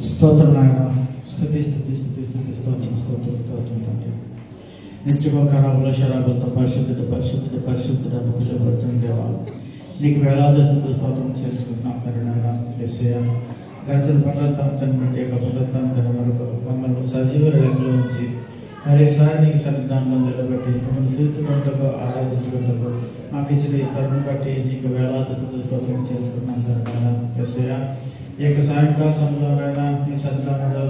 స్తోత్రం నాయన. స్తుతి స్తుతి స్తుతి స్తుతి స్తోత్రం స్తోత్రం స్తోత్రం తండ్రి. నిత్యము ఖరాబుల శరాబులతో పరిశుద్ధుడ పూజపడుతున్న దేవా, నీకు వేలాది స్తుతులు స్తోత్రం చేర్చుకుంటున్నాం తండ్రి నాయన. యేసయ్యా, గడిచిన పునరుత్థానం నుండి యొక్క పునరుత్థానం వరకు మమ్మల్ని సజీవ రైతుల నుంచి మరోసారి నీకు సన్నిధానంలో నిలబెట్టి మిమ్మల్ని సూచించుకుంటూ ఆరాధించుకుంటూ మాకు ఇచ్చిన ఈ తరుణం బట్టి నీకు వేలాది స్తుతులు స్తోత్రం చేర్చుకుంటున్నాం తండ్రి నాయన. యేసయ్యా, ఈ యొక్క సాయంకాల సమయంలోనైనా నీ సన్నిధానంలో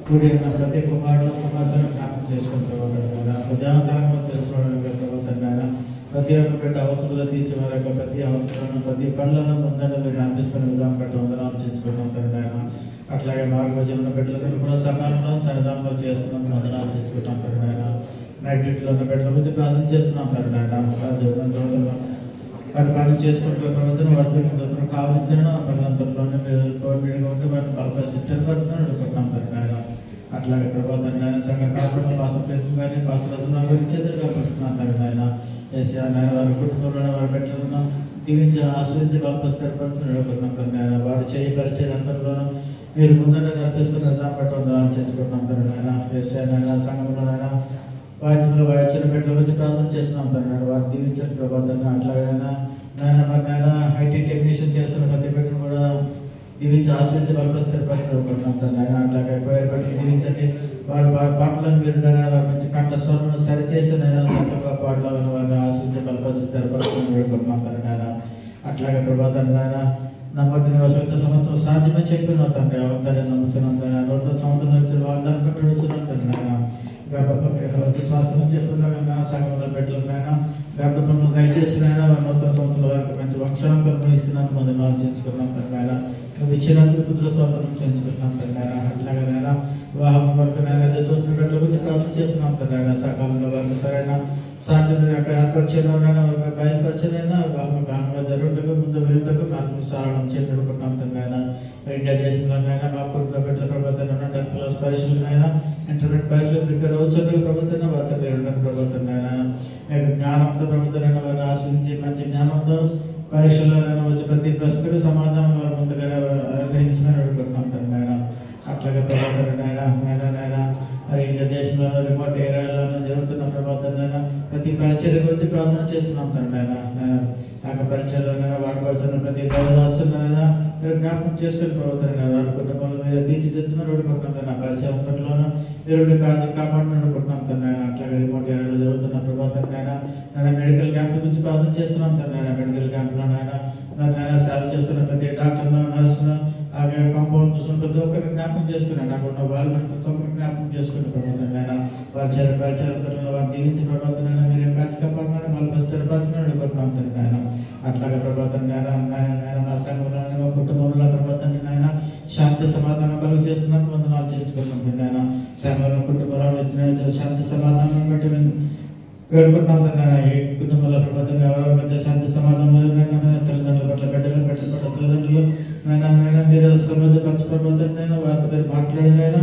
కూడి ఉన్న ప్రతి కుమారుడు కుమార్తెను జ్ఞాపకం చేసుకుంటున్నాను. ఉదయానంతరంగా తెలుసుకోవడం ప్రతి ఒక్క బిడ్డ అవసరాలు తీర్చే వారి యొక్క ప్రతి అవసరాలను ప్రతి పనులను ముందంగా మీరు అనిపిస్తున్న విధానం బట్టి వందనాలు చేర్చుకుంటాం తండ్రి. అట్లాగే మార్గజీవన బిడ్డలను కూడా సకాలంలో సన్నిధానంలో చేస్తున్నాం, వందనాలు చేర్చుకుంటాం తండ్రి. నైట్ డ్యూటీలో ఉన్న బిడ్డల గురించి ప్రార్థన చేస్తున్నాం తండ్రి. వారి పనులు చేసుకుంటూ ప్రభుత్వం వర్తించుకుంటున్న కావాల్సిన పనులంతలోనే తోడుగా ఉండి వారిని బలపరిచించబడుతున్నాను అనుకుంటున్నాం తండ్రి. అట్లాగే ప్రభుత్వం సంఘ కార్యక్రమం పాసప్రయత్నం కానీ పాసరత్న గురించి ఎదురుగా వస్తున్నాను తండ్రి. యేసయ్యా, వారి కుటుంబంలో వారి బిడ్డలను దీవించి ఆశ్రయించి బలపరిపడుతున్నాను అనుకుంటున్నాం తండ్రి. వారు చేయి పరిచయం అంతలోనూ మీరు ముందర నడిపిస్తున్న దాన్ని బట్టి వందనాలు చేర్చుకుంటున్నాం తండ్రి. యేసయ్యా, సంఘంలోనైనా వాయిద్యంలో వాయించిన బిడ్డల గురించి ప్రార్థన చేస్తున్నాం తండ్రి. వారు దీవించిన ప్రభావం అట్లాగైనా ఐటీ టెక్నీషియన్ చేస్తున్న ప్రతి బిడ్డను కూడా దీవించి ఆశ్రయించి బలపరిపడుతున్నాం తండ్రి. అట్లాగే పోయే బిడ్డలు దీవించండి. వారి పాటలను మీరు వారి మంచి కంఠ స్వరంలో సరిచేసి చక్కగా పాటలను వారిని ఆశ్రయించి బలపరిపడుతున్నాం తండ్రి. అట్లాగే ప్రభావం నమ్మటి నివాసంతో సంవత్సరం సాధ్యమే చెప్పినాం తండ్రి. అవతాన్ని నమ్ముతున్నాం తండ్రి. నూతన సంవత్సరం నుంచి వాగ్దానం పెట్టి అడుగుతున్నాం తండ్రి. విశ్వాసం చెప్తున్నా సంఘంలో పెట్టలేమైనా గర్భంలో దయచేసినైనా నూతన సంవత్సరాల వరకు మంచి వంశాంకరణ ఇస్తున్నందుకు మనం ఆలోచించుకున్నాం తండ్రి. నువ్వు ఇచ్చినందుకు తుదుల స్వాతంత్రం చేయించుకున్నాం తండ్రి. అట్లాగనైనా వివాహం వరకు నేను చూసిన బిడ్డల గురించి ప్రార్థన చేస్తున్నాం తండ్రి. సకాలంలో వారికి సరైన సాధ్యం అక్కడ ఏర్పరిచేనైనా వారికి బయలుపరిచేనైనా వివాహం కాలంగా జరుగుటకు ముందు వెళ్ళటకు మనకు సహాయం చేపడుకుంటున్నాం తండ్రి. ఇండియా దేశంలోనైనా మా కుటుంబ బిడ్డల ప్రభుత్వం 10th క్లాస్ పరీక్షలనైనా ఇంటర్మీడియట్ పరీక్షలు ప్రిపేర్ అవుతుంది ప్రభుత్వం వార్త ప్రభుత్వం జ్ఞానంతో ప్రభుత్వం వారిని ఆశ్రయించి మంచి జ్ఞానంతో పరీక్షల్లోనైనా వచ్చి ప్రతి ప్రశ్నకు సమాధానం వారు ముందుగా గ్రహించమని అడుగుతున్నాం తండ్రి. అట్లాగే ప్రభుత్వం మరి ఇండియా దేశంలో రిమోట్ ఏరియాలోనూ జరుగుతున్న ప్రభుత్వం ప్రతి పరిచర్య గురించి ప్రార్థన చేస్తున్నాం తండ్రి. ఆ పరిచయలోనైనా వాడుకోవాల్సిన ప్రతి దైవదాసులైనా జ్ఞాపకం చేసుకుని ప్రభుత్వం వారి కుటుంబంలో మీరు తీర్చిదిద్దుతున్నారు అడుగుతున్నాం తండ్రి. పరిచయం అంతట్లోనూ మీరు కాపాడుతున్న అడుగుతున్నాం తండ్రి. అట్లాగే రిమోట్ ఏరియాలో జరుగుతున్న ప్రభుత్వం మెడికల్ క్యాంప్ గురించి ప్రార్థన చేస్తున్నాం తండ్రి. మెడికల్ క్యాంప్లోనైనా సేవ చేస్తున్న ప్రతి డాక్టర్ను నర్సును అలాగే కాంపౌండ్ చూసిన ప్రతి ఒక్కరిని జ్ఞాపకం చేసుకున్నాను. అక్కడ ఉన్న వాళ్ళు ప్రతి ఒక్కరిని జ్ఞాపకం చేసుకున్న ప్రభుత్వం పరిచయంలో వారు దీవించిన ప్రభుత్వం మీరు కాచి కాపాడుతున్నాను వాళ్ళు స్థిరపడుతున్నాడు అడుగుతున్నాం తండ్రి. అట్లాగే ప్రభుత్వం మా సంఘంలో మా కుటుంబంలో ప్రభుత్వం శాంతి సమాధానం కలుగు చేస్తున్నందుకు వందనాలు చేర్చుకున్నాం తండ్రి. సంఘంలో కుటుంబంలో వచ్చిన శాంతి సమాధానం బట్టి వేడుకుంటున్నాం తండ్రి. ఏ కుటుంబంలో ప్రభుత్వం ఎవరి మధ్య శాంతి సమాధానం తల్లిదండ్రుల పట్ల బిడ్డల పట్ల తల్లిదండ్రులు మీరు సమృద్ధిపరచబడుతున్న వారితో మీరు మాట్లాడినైనా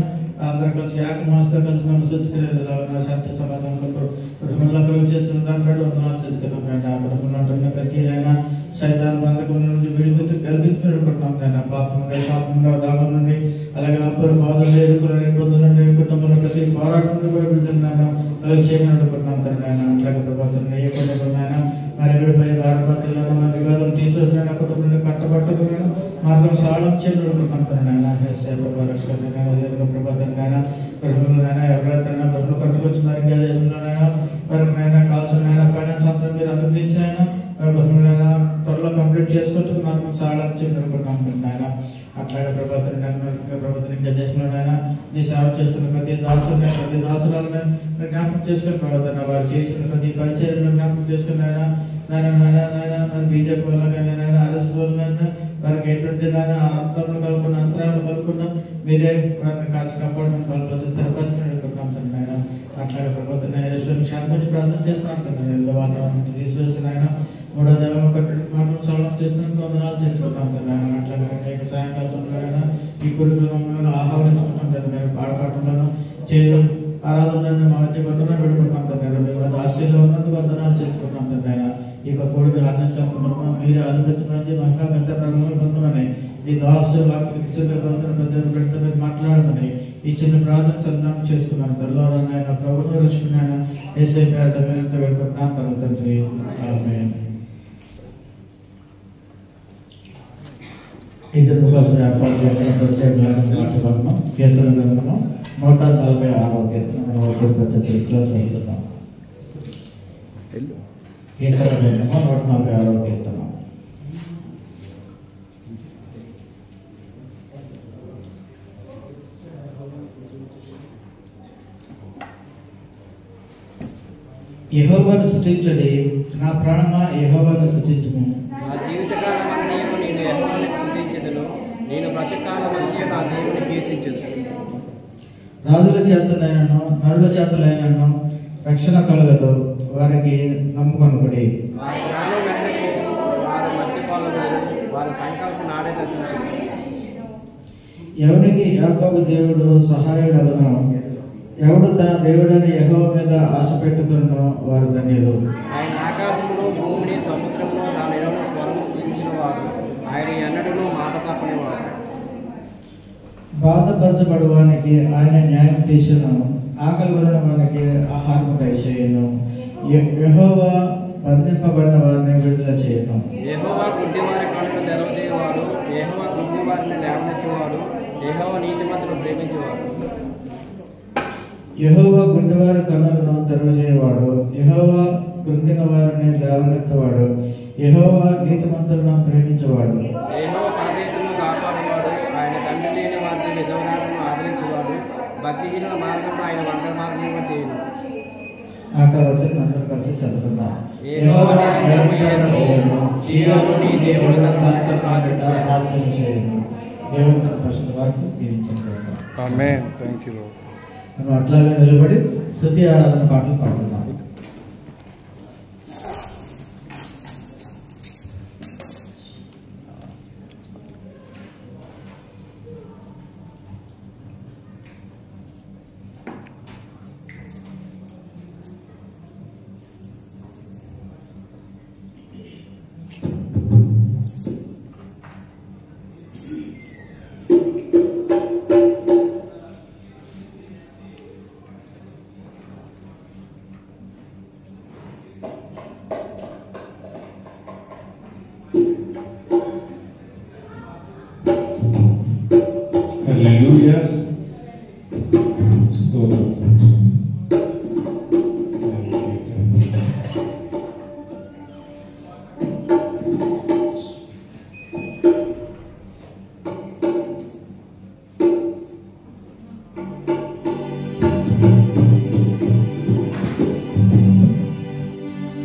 అందరూ కలిసి మాస్తో కలిసి మనం సూచించుకునే శాంతి సమాధానంలో కుటుంబంలో కలుగు చేస్తున్న దాన్ని బట్టి వందనాలు చేర్చుకున్నాం. ఆ కుటుంబంలో ఉంటున్న ప్రతినైనా సైతాన్ బంధకం నుండి విడిపితూ కల్పించుకుంటున్నాం తండ్రి. పాపంలో దాగం నుండి అలాగే అప్పుడు బాధలు ఎదుర్కొనే ఇబ్బందుల నుండి కుటుంబంలో ప్రతి పోరాటం నుండి కూడా విడుతున్నాను కలుగు చేయమని అడుగుతున్నాం తండ్రి. అట్లాగే ప్రభుత్వం ఏ కుటుంబంలో మరి ఎక్కడిపోయి భారతలో వివాదం తీసుకొచ్చిన కుటుంబంలో కట్టబట్టుకున్నాను మార్గం సరళం చేయని అడుగుతున్నాం తండ్రి. ప్రభుత్వం కుటుంబంలోనైనా ఎవరైనా డబ్బులు కట్టుకొచ్చున్నారు ఇండియా దేశంలోనైనా వారికైనా కావాల్సిన ఫైనాన్స్ అంతా మీరు అందించినైనా కుటుంబంలో త్వరలో కంప్లీట్ చేసుకుంటూ మార్గం సరళం చేయని అడుగుతున్నాం తండ్రి. అట్లాగే ప్రభుత్వం ఇండియా దేశంలోనైనా నీ సేవ చేస్తున్న ప్రతి దాసురాలను జ్ఞాపకం చేసుకుని ప్రభుత్వం వారు చేసిన ప్రతి పరిచయం జ్ఞాపకం చేసుకున్నాయినా బీజేపీ వల్ల ఆర్ఎస్ వల్ల వారికి ఎటువంటి అంతరాలు కలుపుకున్నా మీరే వారిని కాచి కాపాడమని వాళ్ళు స్థిరపరచమని అడుగుతున్నాం తండ్రి. అట్లాగే ప్రభుత్వం శాంతి ప్రార్థన చేస్తున్నాం తండ్రి. వాతావరణం తీసుకొస్తున్నాయన 3వ దేవం మాటలు సరళం చేసినందుకు వందనాలు చేర్చుకుంటాం తండ్రి. అట్లాగే సాయంకాల సమయంలో ఈ కొడుకులు మమ్మల్ని ఆహ్వానించుకుంటాం తండ్రి. మేము పాడపాటలను చేయడం ఆరాధనలను మార్చుకుంటున్నా పెట్టుకుంటాం తండ్రి. ఆశీలో ఉన్నందుకు వందనాలు చేర్చుకుంటాం తండ్రి. ఇక కోడిని ఆనందించుకుంటున్నాం మీరు ఆనందించమని మహిళా పెద్ద ప్రభావం పొందమని ఈ దాసు వారికి పెద్దలు పెడతారు ఈ చిన్న ప్రార్థన సంధానం చేసుకున్నాను తల్లారా నాయన ప్రభుత్వ రక్షకునైనా యేసయ్య పేరిట వినయంతో వేడుకుంటున్నాను పరమ తండ్రి ఆమేన్. ఇద్దరు కోసం ఏర్పాటు చేసిన ప్రత్యేకమైన పాఠ్యభాగం కీర్తన గ్రంథము 146వ కీర్తన ఒకటి పద్ధతిలో చదువుతున్నాం. కీర్తన గ్రంథము 146వ కీర్తన. యెహోవాను స్తుతించుడి, నా ప్రాణమా యెహోవాను స్తుతించుము. నా జీవితకాలమంతయు నేను యెహోవాను స్తుతించెదను, నేను బ్రతుకుకాలమంతయు నా దేవుని కీర్తించెదను. రాజుల చేతులైనను నరుల చేతులైనను రక్షణ కలగదు, వారికి నమ్ముకొనుడి. వారి ప్రాణం వెంటకు వారు మట్టిపాలగుదురు, వారి సంకల్పం నాడే నశించును. ఎవరికి యాకోబు దేవుడు సహాయుడగునో, ఎవడు తన దేవుడని యెహోవా మీద ఆశ పెట్టుకున్నో వారు ధన్యులు. ఆయన ఆకాశమును భూమిని సముద్రమును దాని ఎడమ స్వరము సృజించిన వారు, ఆయన ఎన్నడూ మాట తప్పనివారు. బాధపరచబడువానికి ఆయన న్యాయం తీర్చును, ఆకలి కొనిన వారికి ఆహారం దయచేయును. యెహోవా బంధింపబడిన వారిని విడుదల చేయను. యెహోవా గుడ్డివారి కనుక తెరవచేవాడు, యెహోవా గుడ్డివారిని లేవనెత్తేవాడు, యెహోవా నీతిమంతులను ప్రేమించేవాడు. యెహోవా గుడ్డివారి కన్నులను తెరవజేయవాడు, యెహోవా కృంగిన వారిని లేవనెత్తవాడు, యెహోవా నీతిమంతులను ప్రేమించేవాడు. యెహోవా పరదేశమును కాపాడేవాడు, ఆయన తండ్రి లేని వారిని విధవరాలను ఆదరించేవాడు, భక్తిహీనుల మార్గంలో ఆయన వంట మార్గంగా చేయను. అక్కడ వచ్చి అందరూ కలిసి చదువుకుందాం. యెహోవా నిరంతరము జీవము నీ దేవుడు తన మనసును ప్రార్థన చేయను. దేవుడు తన పరిశుద్ధ వాక్యం దీవించండి. ఆమేన్. Thank you Lord. మనం అట్లాగే నిలబడి స్తుతి ఆరాధన పాటలు పాడుకుందాం. Hallelujah. స్తోత్రం.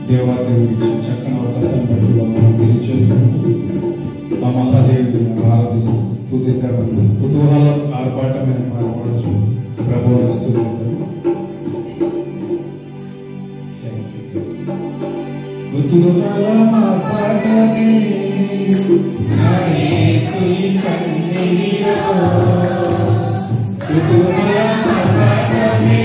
దేవాదేవుడికి చక్కని అవకాశాన్ని బట్టి మనం తెలియచేసుకుంటూ మా మహాదేవుడిని ఆరాధిస్తూ స్తుతిద్దామని కుతూహలం ఆర్భాటమైన మాట్లాడచ్చు ప్రభువుని స్తుతిద్దాం. కుతూహలం ఆర్భాటమే నా యేసుని సన్నిధిలో, కుతూహలం ఆర్భాటమే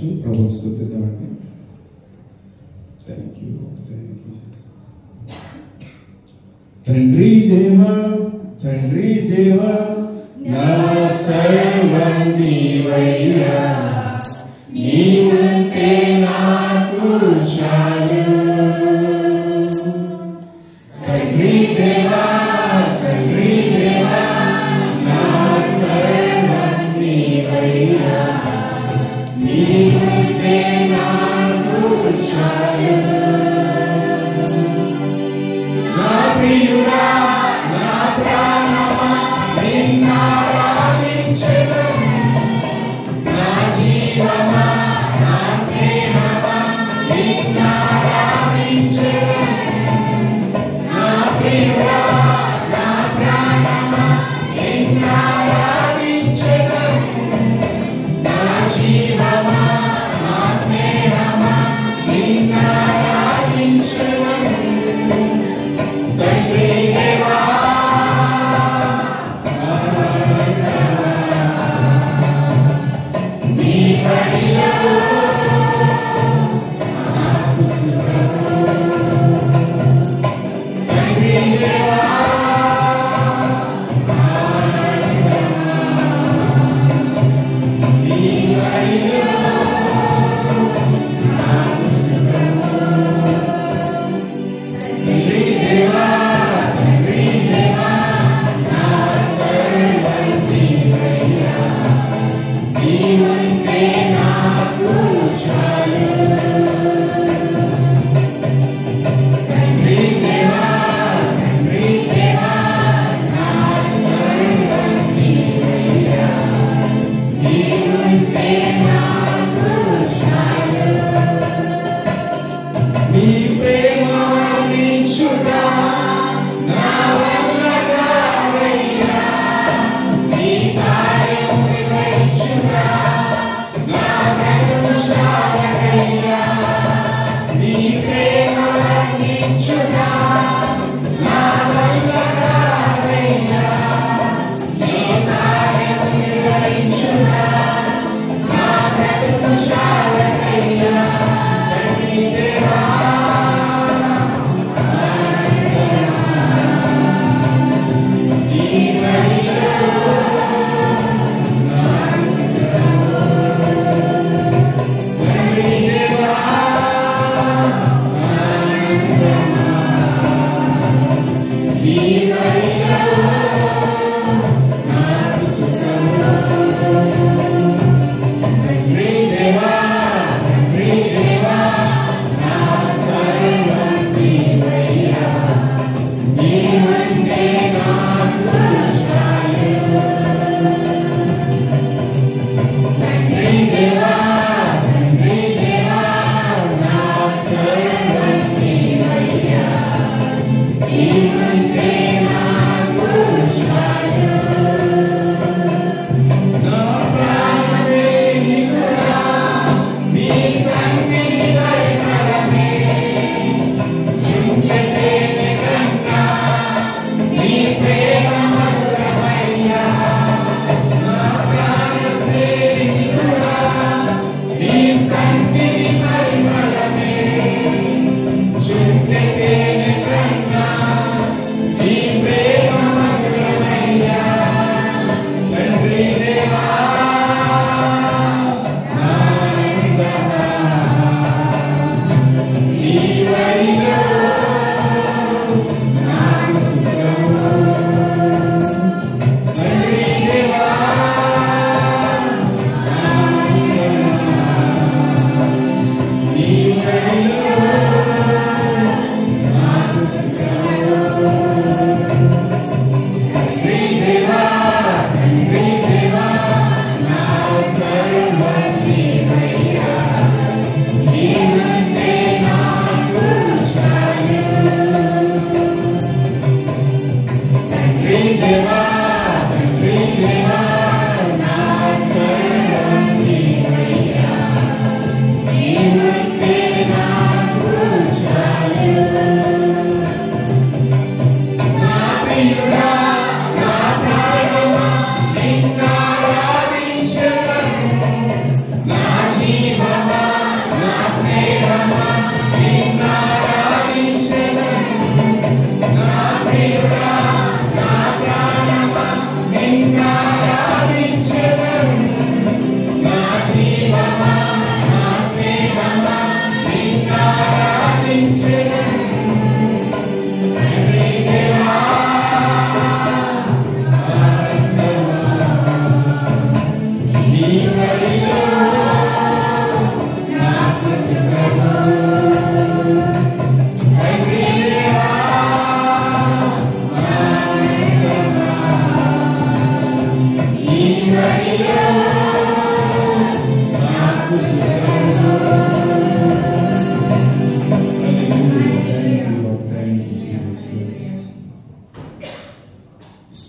పాడొచ్చు, ప్రభువు స్తుతిద్దామండి. Thank you. తండ్రి దేవా, తండ్రి దేవా, నా సర్వం నీవయ్యా, నీవుంటే నాకు చాలు. తండ్రి దేవా, తండ్రి దేవా, నా సర్వం నీవయ్యా, నీవుంటే నాకు చాలు. నా ప్రియుడా, నా ప్రాణమా, నిన్నారాధించెదను. నా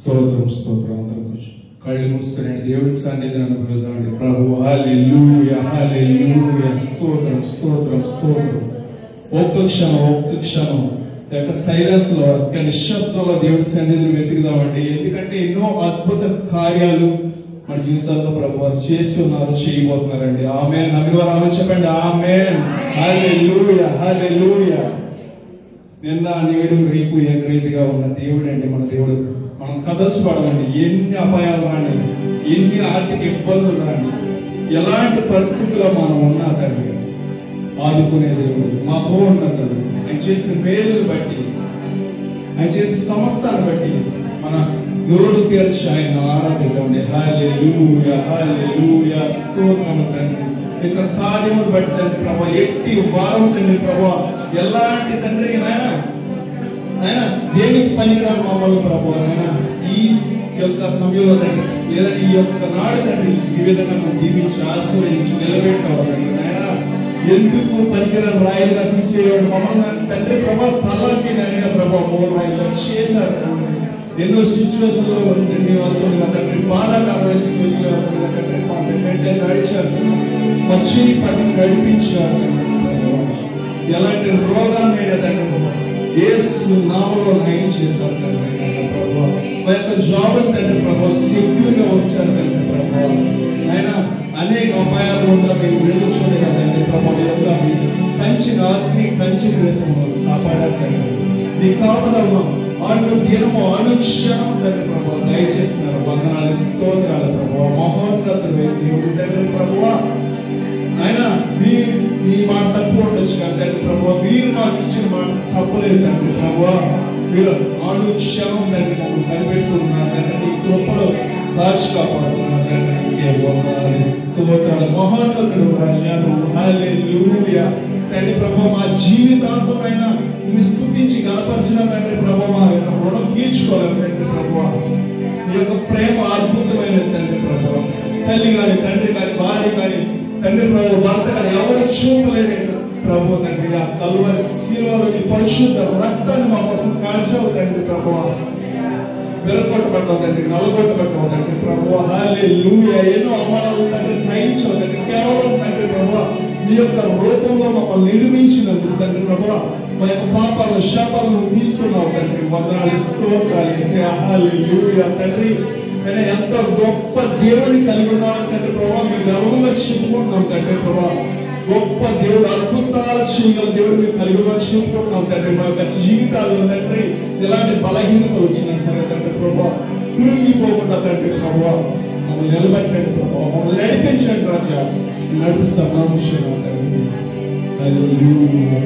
స్తోత్రం స్తోత్రం. అందరూ కళ్ళు మూసుకుని దేవుడి సన్నిధిని అనుభవిద్దామండి. ప్రభు హల్లెలూయా హల్లెలూయా. స్తోత్రం స్తోత్రం స్తోత్రం. ఒక్క క్షణం యొక్క సైలెన్స్ లో, యొక్క నిశ్శబ్దంలో దేవుడి సన్నిధిని వెతుకుదామండి. ఎందుకంటే ఎన్నో అద్భుత కార్యాలు మన జీవితాల్లో ప్రభు వారు చేసి ఉన్నారు, చేయబోతున్నారండి. ఆమేన్. నమ్మిన వారు ఆమె చెప్పండి. ఆమేన్. హల్లెలూయా హల్లెలూయా. నిన్న నేడు రేపు ఏకరీతిగా ఉన్న దేవుడు అండి మన దేవుడు. మనం కదల్చబడమండి. ఎన్ని అపాయాలు రాని, ఎన్ని ఆర్థిక ఇబ్బందులు రాని, ఎలాంటి పరిస్థితుల్లో మనం ఉన్నా తండ్రి ఆదుకునే దేవుడు, మహోన్నతుడు. ఆయన చేసిన మేలును బట్టి, ఆయన చేసిన సమస్తాన్ని బట్టి మన నోరు తెరిచి ఆయన ఆరాధిద్దామండి. హల్లెలూయా హల్లెలూయా. స్తోత్రం తండ్రి. యొక్క కార్యమును బట్టి తండ్రి ప్రభా, ఎట్టి వారం తండ్రి ప్రభా, ఎలాంటి తండ్రి నాయన దేనికి పనికిరాని మమ్మల్ని ప్రభు నాయన ఈ యొక్క సమయంలో తండ్రి, లేదంటే ఈ యొక్క నాడు తండ్రి ఈ విధంగా మనం దీవించి ఆశీర్వదించి నిలబెట్టాలండి నాయన. ఎందుకు పనికిరాని రాయిలుగా తీసివేయడం మమ్మల్ని తండ్రి ప్రభా, తలకి నాయన ప్రభా మూల రాయిలుగా చేశారు తండ్రి. ఎన్నో సిచ్యువేషన్ లో తండ్రి వెళ్తుండగా తండ్రి, బాధాకరమైన సిచ్యువేషన్ లో వెళ్తుండగా తండ్రి వెంటనే నడిచారు, వచ్చి పట్టుకు నడిపించారు. ఎలాంటి రోగాన్నైనా తండ్రి యేసు నామములో నయం చేశారు తండ్రి ప్రభా. మా యొక్క జాబ్ తండ్రి ప్రభా సెక్యూర్ గా వచ్చారు తండ్రి ప్రభా. ఆయన అనేక అపాయాలు ఉందా మీరు వెళ్ళుచుండే కదండి ప్రభా. యొక్క కంచిని వేసాము కాపాడారు తండ్రి. మీ కాపుదలను దినము అనుక్షణం తండ్రి ప్రభా దయచేస్తున్నారు. వందనాలు స్తోత్రాలు ప్రభా. మహోన్నతుడు దేవుడి తండ్రి ప్రభా. ఆయన మీ మాట తప్పు ఉండొచ్చు కానీ తండ్రి ప్రభావ, మీరు మాకు ఇచ్చిన మాట తప్పలేదు తండ్రి ప్రభావ. మీరు అనుక్షణం తండ్రి మమ్మల్ని కనిపెట్టుకున్నారు తండ్రి. నీ కృపలో కాచి కాపాడుతున్నారు తండ్రి. స్తోత్రాలు. మహోన్నతుడు రాజాను. హల్లెలూయా తండ్రి ప్రభావ. మా జీవితాంతం అయినా నిన్ను స్తుతించి గణపరిచిన తండ్రి ప్రభావ, మా యొక్క రుణం తీర్చుకోవాలి తండ్రి ప్రభావ. నీ యొక్క ప్రేమ అద్భుతమైనది తండ్రి ప్రభావ. తల్లి కానీ తండ్రి కానీ భార్య కానీ తండ్రి ప్రభు, భర్త కానీ ఎవరు చూపలేని ప్రభు తండ్రి. ఆ కల్వరి శిలువలోని పరిశుద్ధ రక్తాన్ని మా కోసం కాల్చావు తండ్రి ప్రభు. విరగొట్టబడ్డావు తండ్రి, నలగొట్టబడ్డావు తండ్రి ప్రభు. హల్లెలూయా. ఎన్నో అవమానాలు తండ్రి సహించావు తండ్రి. కేవలం తండ్రి ప్రభు నీ యొక్క రూపంలో మమ్మల్ని నిర్మించినందుకు తండ్రి ప్రభు, మా యొక్క పాపాలను శాపాలను తీసుకున్నావు తండ్రి. వందనాలు స్తోత్రాలు. హల్లెలూయా తండ్రి. నేను ఎంత గొప్ప దేవుడిని కలిగి ఉన్నాను తండ్రి ప్రభావ. మీ గర్వంగా చెప్పుకుంటున్నాం తండ్రి ప్రభావ. గొప్ప దేవుడు, అద్భుతాలు చేయగల దేవుడు మీరు కలిగి ఉన్నా చెప్పుకుంటున్నాం తండ్రి. మా యొక్క జీవితాల్లో తండ్రి ఎలాంటి బలహీనత వచ్చినా సరే తండ్రి ప్రభావ కృంగిపోకుండా తండ్రి ప్రభావ మమ్మల్ని నిలబెట్టండి ప్రభావ. మమ్మల్ని నడిపించండి రాజా. నడుస్తాం తండ్రి. హల్లెలూయా.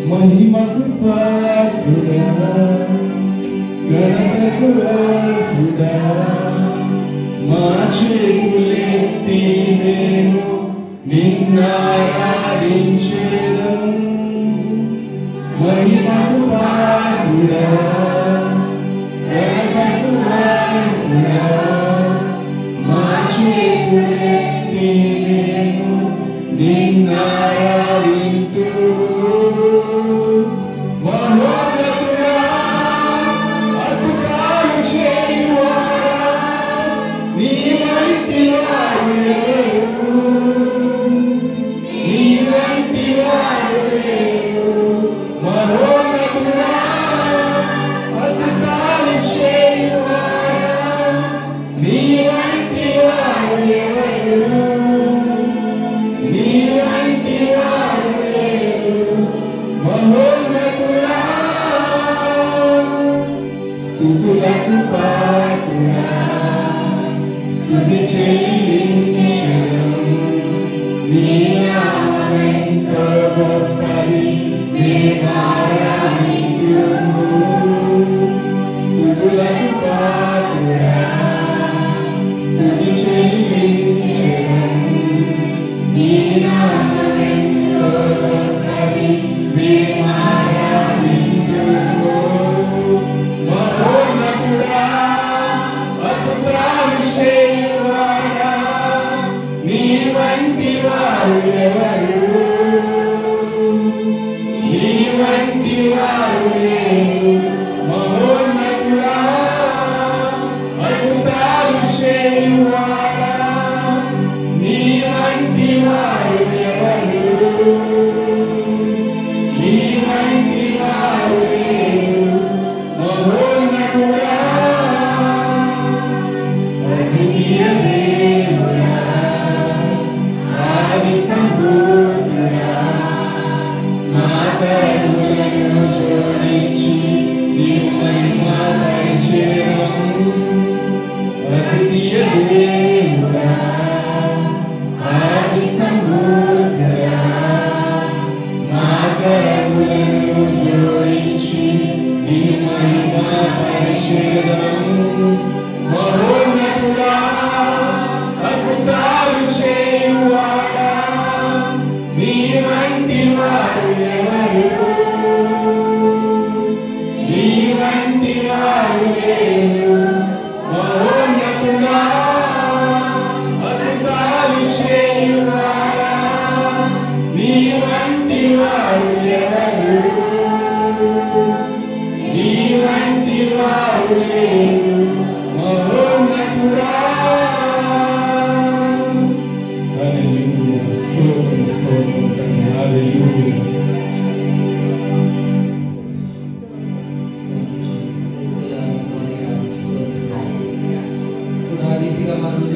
మహిమకు పాత్రుడా, గణతకు అర్హుడా, మా చేతులెత్తి మేము నిన్నారాధించెదం. మహిమకు పాత్రుడా, గణతకు అర్హుడా, మా చేతులెత్తి మేము నిన్నారాధించెదం. స్తుతులకు పాత్రుడా, స్తుతి చెల్లించెదం. నీ నామమెంతో గొప్పది, మేమారాధింతుము. స్తుతులకు పాత్రుడా, స్తుతి చెల్లించెదం. నీ నామమెంతో గొప్పది, మేమారాధింతుము. మహోన్నతుడా, అద్భుతాలు చేయువాడా, నీ వంటి వారు ఎవరు? నీ వంటి వారు లేరు. మహోన్నతుడా,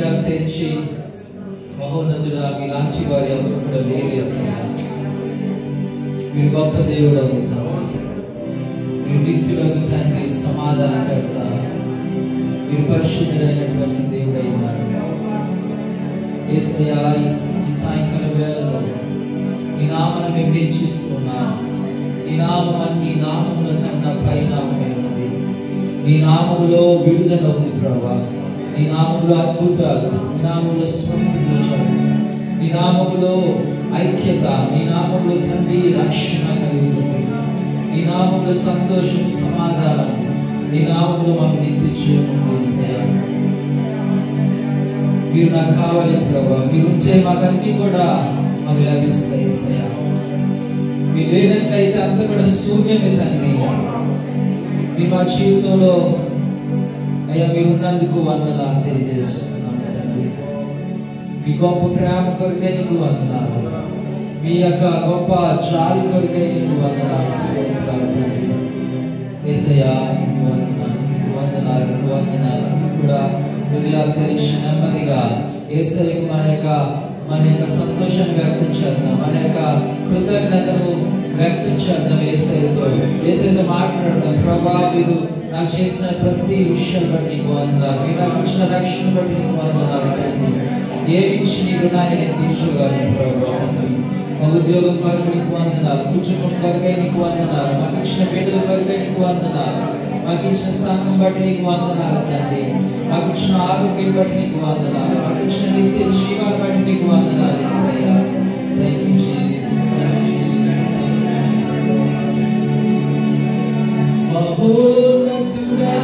హృదయాలు తెరిచి మహోన్నతుడా మీలాంటి వారు ఎవరు కూడా లేరు యేసయ్యా. మీరు గొప్ప దేవుడు అవుతారు, మీరు నిత్యుడగు తండ్రి, సమాధానకర్త, మీరు పరిశుద్ధుడైనటువంటి దేవుడై ఉన్నారు యేసయ్యా. ఈ సాయంకాల వేళలో నీ నామాన్ని మేము హెచ్చిస్తున్నాం. నీ నామం అన్ని నామముల కన్నా పైనామమైనది. నీ నామములో విడుదల ఉంది ప్రభా. నీ నామములో అద్భుతాలు, నీ నామములో స్వస్థతలు, నీ నామములో ఐక్యత, నీ నామములో తండ్రి రక్షణ కలుగుతుంది. నీ నామములో సంతోషం, సమాధానం, నీ నామములో మాకు నిత్య జీవం ఉంది. మీరు నాకు కావాలి ప్రభా. మీరు ఉంచే మాకన్నీ కూడా మాకు లభిస్తాయి యేసయ్యా. మీరు లేనట్లయితే అంత కూడా శూన్యమే తండ్రి. మీ మా జీవితంలో అయ్యా మీరు ఉన్నందుకు వందనాలు తెలియజేస్తున్నాను తండ్రి. మీ గొప్ప ప్రేమ కొరకే నీకు వందనాలు, మీ యొక్క గొప్ప జాలి కొరకే నీకు వందనాలు. స్తోత్రాలు తండ్రి యేసయ్యా. నీకు వందనాలు, నీకు వందనాలు, నీకు వందనాలు. కూడా హృదయాలు తెరిచి నెమ్మదిగా యేసయ్యకు మన యొక్క సంతోషాన్ని వ్యక్తం చేద్దాం, మన యొక్క కృతజ్ఞతను వ్యక్తం చేద్దాం. యేసయ్యతో మాట్లాడదాం. ప్రభా మీరు నాకు చేసిన ప్రతి విషయం బట్టి నీకు వందనాలు, మీరు నాకు ఇచ్చిన రక్షణ బట్టి నీకు వందనాలు తండ్రి. ఏమిచ్చి నీ రుణాన్ని నేను తీర్చుకోగలను ప్రభా. మా ఉద్యోగం కొరకు నీకు వందనాలు, కుటుంబం కొరకై నీకు వందనాలు, మాకు ఇచ్చిన బిడ్డల కొరకై నీకు వందనాలు, మాకు ఇచ్చిన సంఘం బట్టి నీకు వందనాలు తండ్రి. మాకు ఇచ్చిన ఆరోగ్యం బట్టి నీకు వందనాలు, మాకు ఇచ్చిన నిత్య జీవాన్ని బట్టి నీకు వందనాలు యేసయ్యా. Thank you Jesus, thank you Jesus, thank you Jesus. మహోన్నతుడా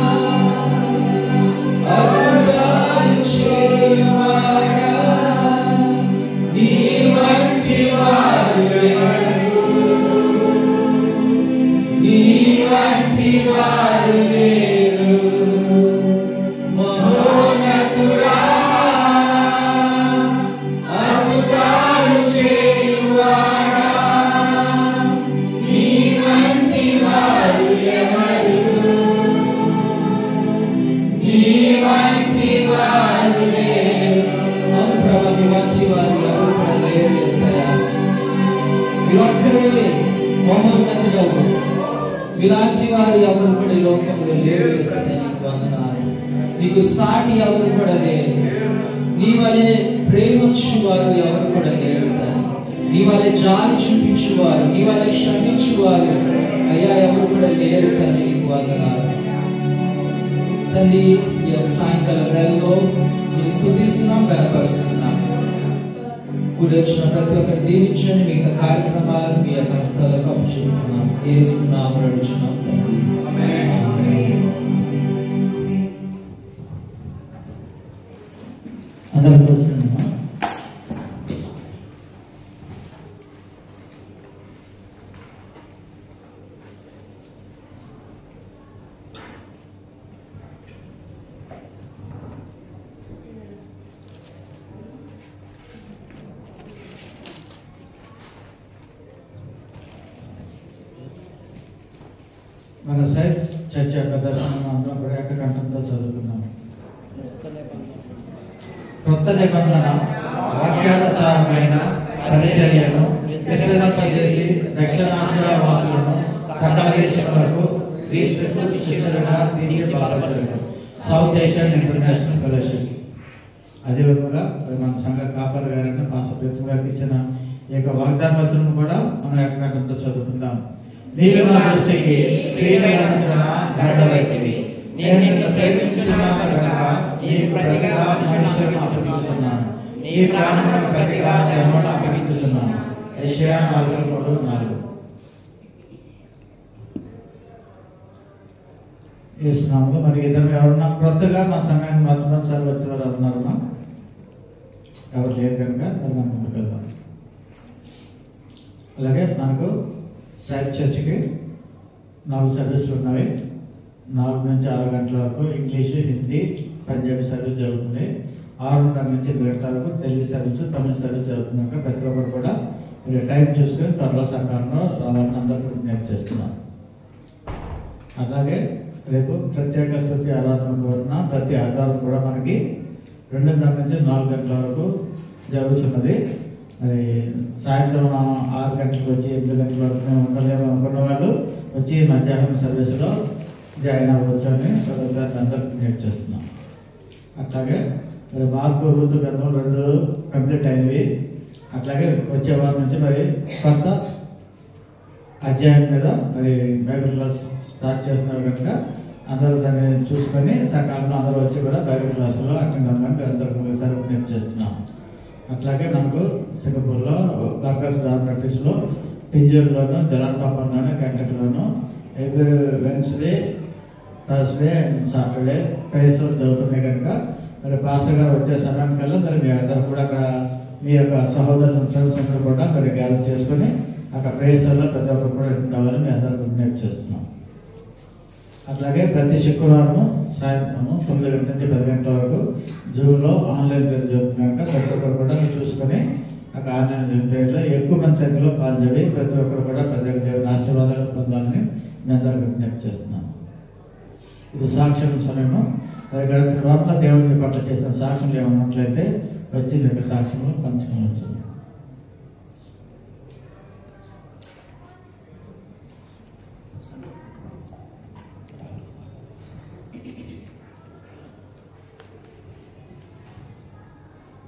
అద్భుతాలు చేయువాడా, నీ వంటి వారు లేరు, నీ వంటి వారు లేరు. మహోన్నతుడా అద్భుతాలు చేయువాడా, నీ వంటి వారు ఎవరు, నీ వంటి వారు లేరు. అవును ప్రభా, నీ వంటి వారు ఎవరు కూడా లేరు యేసయ్యా. మీరు ఒక్కరే మహోన్నతుడవు, మీలాంటి వారు ఎవరు కూడా ఈ లోకంలో లేరు యేసయ్యా. నీకు వందనాలు. నీకు సాటి ఎవరు కూడా లేరు. నీ వలె ప్రేమించువారు ఎవరు కూడా లేరు తండ్రి. నీ వలె జాలి చూపించువారు, నీ వలె క్షమించువారు అయ్యా ఎవరు కూడా లేరు తండ్రి. నీకు వందనాలు తండ్రి. ఈ యొక్క సాయంకాల వేళలో మీరు స్తుతిస్తున్నాం, కనపరుస్తున్నాం. కూడి వచ్చిన ప్రతి ఒక్కరు దీవించండి. మిగతా కార్యక్రమాలను మీ యొక్క హస్తాలకు అప్పచెప్తున్నాం. యేసునామములో అడుగుచున్నాం తండ్రి, ఆమేన్. అందరూ కూర్చున్నామా? మన సైడ్ చర్చ యొక్క దర్శనం అందరం కూడా ఏకకంఠంతో చదువుకున్నాం. క్రొత్త నిబంధన వాక్యానుసారమైన పరిచర్యను విస్తరింపజేసి దక్షిణాసియావాసులను సకల దేశములకు క్రీస్తుకు శిష్యులుగా తీర్చిదిద్దుటకు సౌత్ ఏషియన్ ఇంటర్నేషనల్ ఫెలోషిప్. అదేవిధంగా మన సంఘ కాపర్ గారిని పాస్టర్ పెద్ద గారికి ఇచ్చిన ఈ యొక్క వాగ్దాన వచనం కూడా మనం ఏకకంఠంతో చదువుకుందాం. నీవు నా దృష్టికి ప్రియమైనందున గడవైతివి, నేను నిన్ను ప్రేమించుచున్నాను కనుక నీ ప్రతిగా మనుషులను అప్పగించుచున్నాను, నీ ప్రాణములకు ప్రతిగా జన్మను అప్పగించుచున్నాను. యెషయా 43:4. యేసునామములో మరి ఇద్దరు ఎవరున్నా కొత్తగా మన సంఘానికి మొదటిసారి వచ్చిన వారు ఉన్నారమ్మా? ఎవరు లేరు కనుక మరి మనం ముందుకు వెళ్దాం. అలాగే మనకు సైడ్ చర్చ్కి 4 సర్వీసులు ఉన్నవి. 4 నుంచి 6 గంటల వరకు ఇంగ్లీషు, హిందీ, పంజాబీ సర్వీస్ జరుగుతుంది. 6:30 నుంచి 7 వరకు తెలుగు సర్వీసు, తమిళ సర్వీస్ జరుగుతుంది. కనుక ప్రతి ఒక్కరు కూడా మీరు టైం చూసుకొని త్వరలో సకాలంలో రావాలని అందరూ విజ్ఞప్తి చేస్తున్నాం. అలాగే రేపు ప్రత్యేక స్తుతి ఆరాధన కోరిన ప్రతి ఆదివారం కూడా మనకి 2:30 నుంచి 4 గంటల వరకు జరుగుతున్నది. మరి సాయంత్రం 6 గంటలకు వచ్చి 8 గంటల వరకు మేము ఉండలేము అనుకున్న వాళ్ళు వచ్చి మధ్యాహ్నం సర్వీసులో జాయిన్ అవ్వచ్చు అని ఒకసారి అందరికీ విజ్ఞప్తి చేస్తున్నాం. అట్లాగే మరి మార్పు ఋతు గ్రంథం 2 కంప్లీట్ అయినవి. అట్లాగే వచ్చే వారం నుంచి మరి కొత్త అధ్యాయం మీద మరి బైబిల్ క్లాస్ స్టార్ట్ చేస్తున్నారు కనుక అందరూ దాన్ని చూసుకొని సకాలంలో అందరూ వచ్చి కూడా బైబిల్ క్లాసులో అటెండ్ అవ్వడానికి అందరికీ ఒకసారి విజ్ఞప్తి చేస్తున్నాం. అట్లాగే మనకు సింగపూర్లో బర్గస్ ప్రాక్టీస్లో పింజూరులోను జలాన్పాపంలోను గంటకులోను every Wednesday Thursday and Saturday prayers జరుగుతున్నాయి కనుక మరి పాస్టర్ గారు వచ్చే సమయానికల్లా మరి మీ అందరూ కూడా అక్కడ మీ యొక్క సహోదరుల ఫ్రెండ్స్ అందరూ కూడా మరి గ్యాదర్ చేసుకొని అక్కడ ప్రేయర్స్లో ప్రతి ఒక్కరు కూడా ఉండాలని మీ అందరికీ విజ్ఞప్తి చేస్తున్నాం. అట్లాగే ప్రతి శుక్రవారం సాయంత్రం 9 గంటల నుంచి 10 గంటల వరకు జూమ్లో ఆన్లైన్ పేరు జరుగుతున్నాక ప్రతి ఒక్కరు కూడా చూసుకొని అక్కడ ఆన్లైన్ పేరులో ఎక్కువ మంది సంఖ్యలో పాల్గొని ప్రతి ఒక్కరు కూడా ప్రతి దేవుని ఆశీర్వాదాలు పొందాలని మీ అందరికీ విజ్ఞప్తి చేస్తున్నాం. ఇది సాక్ష్యం సమయము. మరి గడిచిన వారంలో దేవుని పట్ల చేసిన సాక్ష్యాలు ఏమన్నట్లయితే వచ్చి మీ యొక్క సాక్ష్యంలో పంచుకోవచ్చు.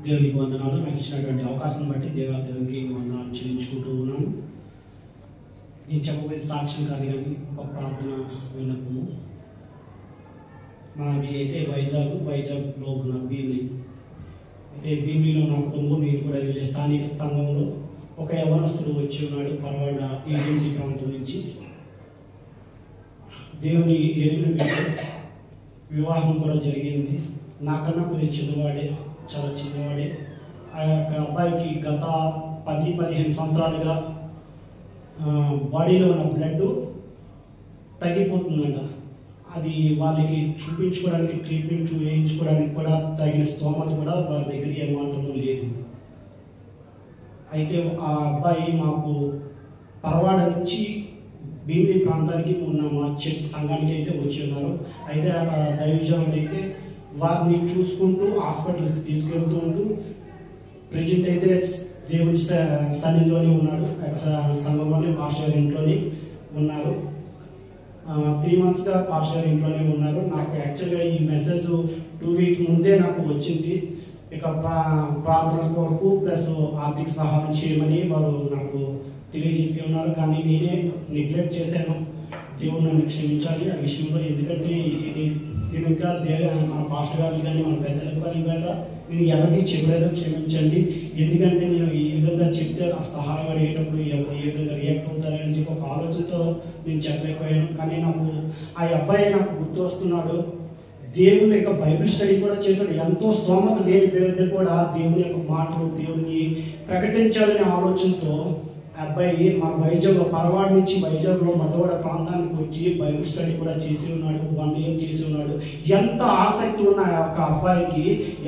దేవునికి వందనాలు. నాకు ఇచ్చినటువంటి అవకాశం బట్టి దేవునికి వందనాలు చెల్లించుకుంటూ ఉన్నాను. నేను చెప్పబోయే సాక్ష్యం కాదు కానీ ఒక ప్రార్థన విన్నపము. మాది అయితే వైజాగ్లో ఉన్న భీమిలి. అయితే భీమిలిలో నా కుటుంబం నేను కూడా వెళ్ళే స్థానిక స్థానంలో ఒక యవనస్తుడు వచ్చి ఉన్నాడు పరవాడ ఏజెన్సీ ప్రాంతం నుంచి. దేవుని ఎరిగిన వివాహం కూడా జరిగింది. నాకన్నా కొద్దిగా చిన్నవాడే, చాలా చిన్నవాడే. ఆ యొక్క అబ్బాయికి గత 10-15 సంవత్సరాలుగా బాడీలో ఉన్న బ్లడ్ తగ్గిపోతుందంట. అది వాళ్ళకి చూపించుకోవడానికి ట్రీట్మెంట్ వేయించుకోవడానికి కూడా తగిన స్తోమత కూడా వారి దగ్గర ఏమాత్రం లేదు. అయితే ఆ అబ్బాయి మాకు పరవాడ నుంచి భీమిలి ప్రాంతానికి ఉన్న మా చర్చ్ సంఘానికి అయితే వచ్చి ఉన్నారు. అయితే ఆ దైవజనుడు అయితే వారిని చూసుకుంటూ హాస్పిటల్కి తీసుకెళ్తూ ఉంటూ ప్రజెంట్ అయితే దేవుని సన్నిధిలోనే ఉన్నాడు. సంఘంలోనే పాస్టర్ గారి ఇంట్లోనే ఉన్నారు. 3 monthsగా పాస్టర్ గారి ఇంట్లోనే ఉన్నారు. నాకు యాక్చువల్గా ఈ మెసేజ్ 2 weeks ముందే నాకు వచ్చింది. ఇక ప్రార్థన కొరకు ప్లస్ ఆర్థిక సహాయం చేయమని వారు నాకు తెలియజెప్పి ఉన్నారు. కానీ నేనే నెగ్లెక్ట్ చేశాను. దేవుడు నన్ను క్షమించాలి ఆ విషయంలో. ఎందుకంటే నేను ఇంకా మన పాస్టర్ గారికి కానీ మన పెద్దలకు కానీ ఇంకా నేను ఎవరికి చెప్పలేదో క్షమించండి. ఎందుకంటే నేను ఈ విధంగా చెప్తే ఆ సహాయం అడిగేటప్పుడు ఎవరు ఏ విధంగా రియాక్ట్ అవుతారని చెప్పి ఒక ఆలోచనతో నేను చెప్పలేకపోయాను. కానీ నాకు ఆ అబ్బాయి నాకు గుర్తు వస్తున్నాడు. దేవుని యొక్క బైబిల్ స్టడీ కూడా చేశాడు. ఎంతో స్తోమత లేని బిడ్డ కూడా దేవుని యొక్క మాటలు దేవుని ప్రకటించాలనే ఆలోచనతో అబ్బాయి మన వైజాగ్లో పరవాడ నుంచి వైజాగ్లో మధవాడ ప్రాంతానికి వచ్చి బైబిల్ స్టడీ కూడా చేసి ఉన్నాడు. 1 year చేసి ఉన్నాడు. ఎంత ఆసక్తి ఉన్న ఆ యొక్క అబ్బాయికి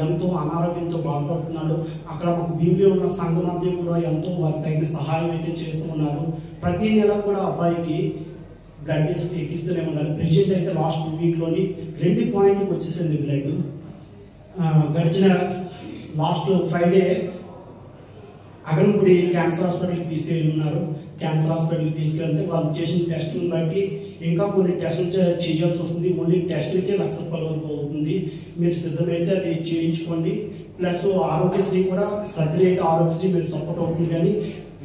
ఎంతో అనారోగ్యంతో బాధపడుతున్నాడు. అక్కడ మాకు భీమిలి ఉన్న సంఘం అంతా కూడా ఎంతో వారికి తగిన సహాయం అయితే చేస్తూ ఉన్నారు. ప్రతి నెల కూడా అబ్బాయికి బ్లడ్ ఎక్కిస్తూనే ఉన్నారు. ప్రెజెంట్ అయితే లాస్ట్ 2 weekలోని 2 pointకి వచ్చేసింది బ్లడ్. గడిచిన లాస్ట్ ఫ్రైడే అగనపూడి క్యాన్సర్ హాస్పిటల్కి తీసుకెళ్ళి ఉన్నారు. క్యాన్సర్ హాస్పిటల్కి తీసుకెళ్తే వాళ్ళు చేసిన టెస్టులను బట్టి ఇంకా కొన్ని టెస్టులు చేయాల్సి వస్తుంది. ఓన్లీ టెస్టులకే ₹1,00,000 వరకు అవుతుంది. మీరు సిద్ధమైతే అది చేయించుకోండి. ప్లస్ ఆరోగ్యశ్రీ కూడా సర్జరీ అయితే ఆరోగ్యశ్రీ మీరు సపోర్ట్ అవుతుంది. కానీ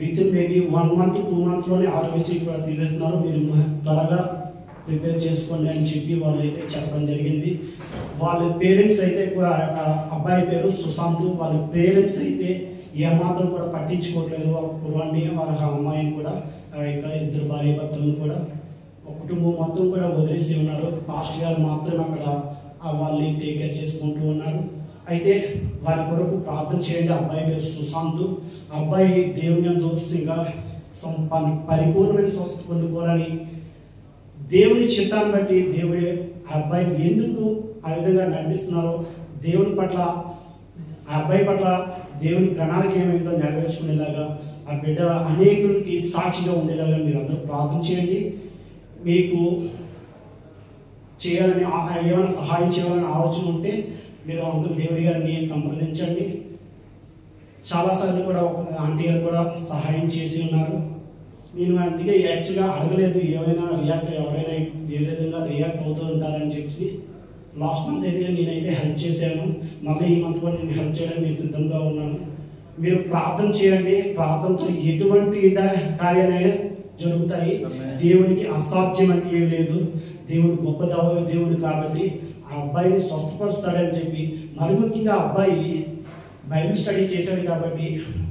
విత్ ఇన్ మేబీ 1 month 2 monthsలోనే ఆరోగ్యశ్రీ కూడా తీసేస్తున్నారు. మీరు త్వరగా ప్రిపేర్ చేసుకోండి అని చెప్పి వాళ్ళు అయితే చెప్పడం జరిగింది. వాళ్ళ పేరెంట్స్ అయితే అబ్బాయి పేరు సుశాంత్. వాళ్ళ పేరెంట్స్ అయితే ఏమాత్రం కూడా పట్టించుకోవట్లేదు. ఒక కుర్రాన్ని వాళ్ళ అమ్మాయిని కూడా ఇంకా 2 భార్య భర్తలను కూడా ఒక కుటుంబం మొత్తం కూడా వదిలేసి ఉన్నారు. పాస్టర్ గారు మాత్రం అక్కడ వాళ్ళని టేక్ కేర్ చేసుకుంటూ ఉన్నారు. అయితే వారి కొరకు ప్రార్థన చేయండి. అబ్బాయి పేరు సుశాంత్. అబ్బాయి దేవుని దోషంగా పరిపూర్ణమైన స్వస్థత పొందుకోవాలని దేవుని చిత్తాన్ని బట్టి దేవుడి అబ్బాయిని ఎందుకు ఆ విధంగా నడిపిస్తున్నారో దేవుని పట్ల ఆ అబ్బాయి పట్ల దేవుని ప్రణాళిక ఏమైందో నెరవేర్చుకునేలాగా ఆ బిడ్డ అనేకులకి సాక్షిగా ఉండేలాగా మీరు అందరూ ప్రార్థన చేయండి. మీకు చేయాలని ఏమైనా సహాయం చేయాలని ఆలోచన ఉంటే మీరు అంకుల్ దేవుడి గారిని సంప్రదించండి. చాలాసార్లు కూడా ఆంటీ గారు కూడా సహాయం చేసి ఉన్నారు. నేను అందుకే యాక్చువల్గా అడగలేదు ఎవరైనా ఏ విధంగా రియాక్ట్ అవుతూ ఉంటారని చెప్పి. లాస్ట్ మంత్ అయితే నేనైతే హెల్ప్ చేశాను, మళ్ళీ ఈ మంత్ కూడా నేను హెల్ప్ చేయడానికి నేను సిద్ధంగా ఉన్నాను. మీరు ప్రార్థన చేయండి. ప్రార్థనతో ఎటువంటి కార్యాలైనా జరుగుతాయి. దేవునికి అసాధ్యం అంటే ఏం లేదు. దేవుడు గొప్ప దేవుడు కాబట్టి ఆ అబ్బాయిని స్వస్థపరుస్తాడని చెప్పి, మరి ముఖ్యంగా ఆ అబ్బాయి బైబిల్ స్టడీ చేశాడు కాబట్టి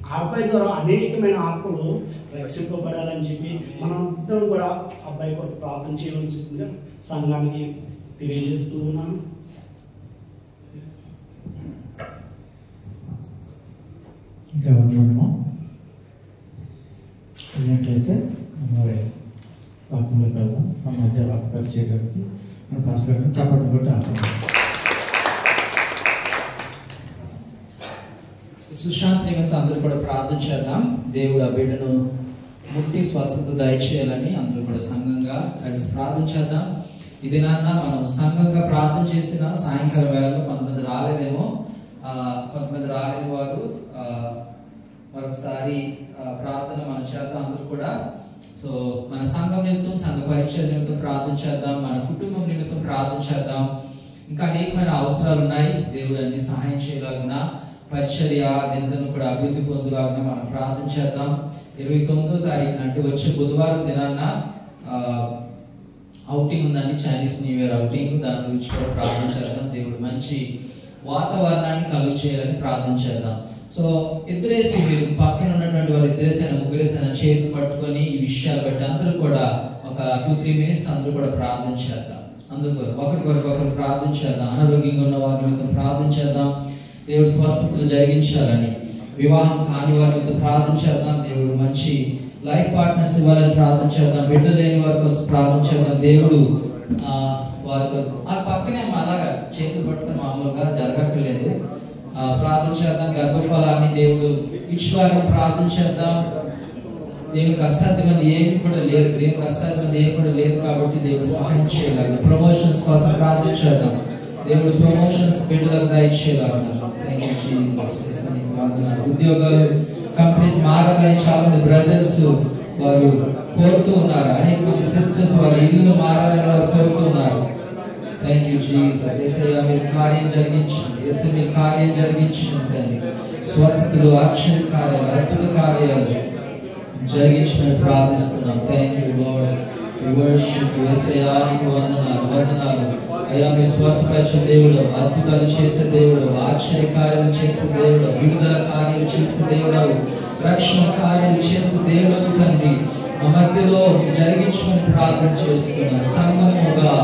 ఆ అబ్బాయి ద్వారా అనేకమైన ఆత్మలు రక్షింపబడాలని చెప్పి మనందరం కూడా అబ్బాయి కొరకు ప్రార్థన చేయవలసిందిగా సంఘానికి తెలియజేస్తూ ఉన్నాను. ఇంకా మనము ఉన్నట్లయితే మరి వాక్యంలోకి వెళ్దాం. మన మధ్య వాక్యాలు చేయడానికి మన పాస్టర్ గారిని చప్పట్లు కొట్టి ఆడుతున్నాం. సుశాంత్ నిమిత్తం అందరూ కూడా ప్రార్థన చేద్దాం. దేవుడు ఆ బిడ్డను ముట్టి స్వస్థత దయచేయాలని అందరూ కూడా సంఘంగా కలిసి ప్రార్థన చేద్దాం. ఇది నాన్న మనం సంఘంగా ప్రార్థన చేసిన సాయంకాలం వేళలో కొంతమంది రాలేదేమో, కొంతమంది రాలేని వారు మరొకసారి ప్రార్థన మన చేద్దాం. అందరూ కూడా సో మన సంఘం నిమిత్తం, సంఘ పరిచయం నిమిత్తం ప్రార్థన చేద్దాం. మన కుటుంబం నిమిత్తం ప్రార్థన చేద్దాం. ఇంకా అనేకమైన అవసరాలు ఉన్నాయి. దేవుడు అన్ని సహాయం చేయలాగున పరిచర్య నిందను కూడా అభివృద్ధి పొందులాగా మనం ప్రార్థన చేద్దాం. 29వ తారీఖున అంటే వచ్చే బుధవారం దినాన్న అవుటింగ్ ఉందండి, చైనీస్ న్యూ ఇయర్ అవుటింగ్. దాని గురించి కూడా ప్రార్థన చేద్దాం. దేవుడు మంచి వాతావరణాన్ని కలుగు చేయాలని ప్రార్థన చేద్దాం. సో ఇద్దరేసి మీరు పక్కన ఉన్నటువంటి వారు ఇద్దరేసైనా ముగ్గురేసైనా చేతులు పట్టుకొని ఈ విషయాలు బట్టి అందరూ కూడా ఒక 2-3 మినిట్స్ అందరూ కూడా ప్రార్థన చేద్దాం. అందరూ ఒకరికొకరు ప్రార్థన చేద్దాం. అనారోగ్యంగా ఉన్న వారి నిమిత్తం ప్రార్థన చేద్దాం. దేవుడు స్వస్థతలు జరిగించాలని, వివాహం కాని వారి మీద ప్రార్థన చేద్దాం. దేవుడు మంచి లైఫ్ పార్ట్నర్స్ ఇవ్వాలని ప్రార్థన చేద్దాం. బిడ్డలు లేని వారి కోసం ప్రార్థన చేద్దాం. దేవుడు వారి ఆ పక్కనే అలాగా చేతులు పట్టుకుని మామూలుగా జరగట్లేదు, ప్రార్థన చేద్దాం. గర్భఫలాన్ని దేవుడు ఇచ్చేవారిని ప్రార్థన చేద్దాం. దేవునికి అసాధ్యమైనది ఏమి కూడా లేదు. దేవునికి అసాధ్యమైనది ఏమి కూడా లేదు కాబట్టి దేవుడు సహాయం చేయాలి. ప్రమోషన్స్ కోసం ప్రార్థన చేద్దాం. దేవుడు ప్రమోషన్స్ బిడ్డలకు దయచేయాలి. ఉద్యోగాలు కంపెనీస్ మారాలని చాలా మంది బ్రదర్స్ వారు కోరుతూ ఉన్నారు. అనేక మంది సిస్టర్స్ వారి ఇల్లు మారాలని వారు కోరుతూ ఉన్నారు. Thank you Jesus. యేసయ్య మీరు కార్యం జరిగించండి. యేసయ్య మీరు కార్యం జరిగించండి. స్వస్థతలు, ఆశ్చర్య కార్యాలు, అద్భుత కార్యాలు జరిగించమని ప్రార్థిస్తున్నాం. Thank you Lord. We worship you. యేసయ్య నీకు వందనాలు. అయ్యా మీరు స్వస్థపరిచే దేవుడు, అద్భుతాలు చేసే దేవుడు, ఆశ్చర్య కార్యాలు చేసే దేవుడు, విడుదల కార్యాలు చేసే దేవుడు, రక్షణ కార్యాలు చేసే దేవుడు తండ్రి. మా మధ్యలో జరిగించమని ప్రార్థన చేస్తున్నాం. సంఘముగా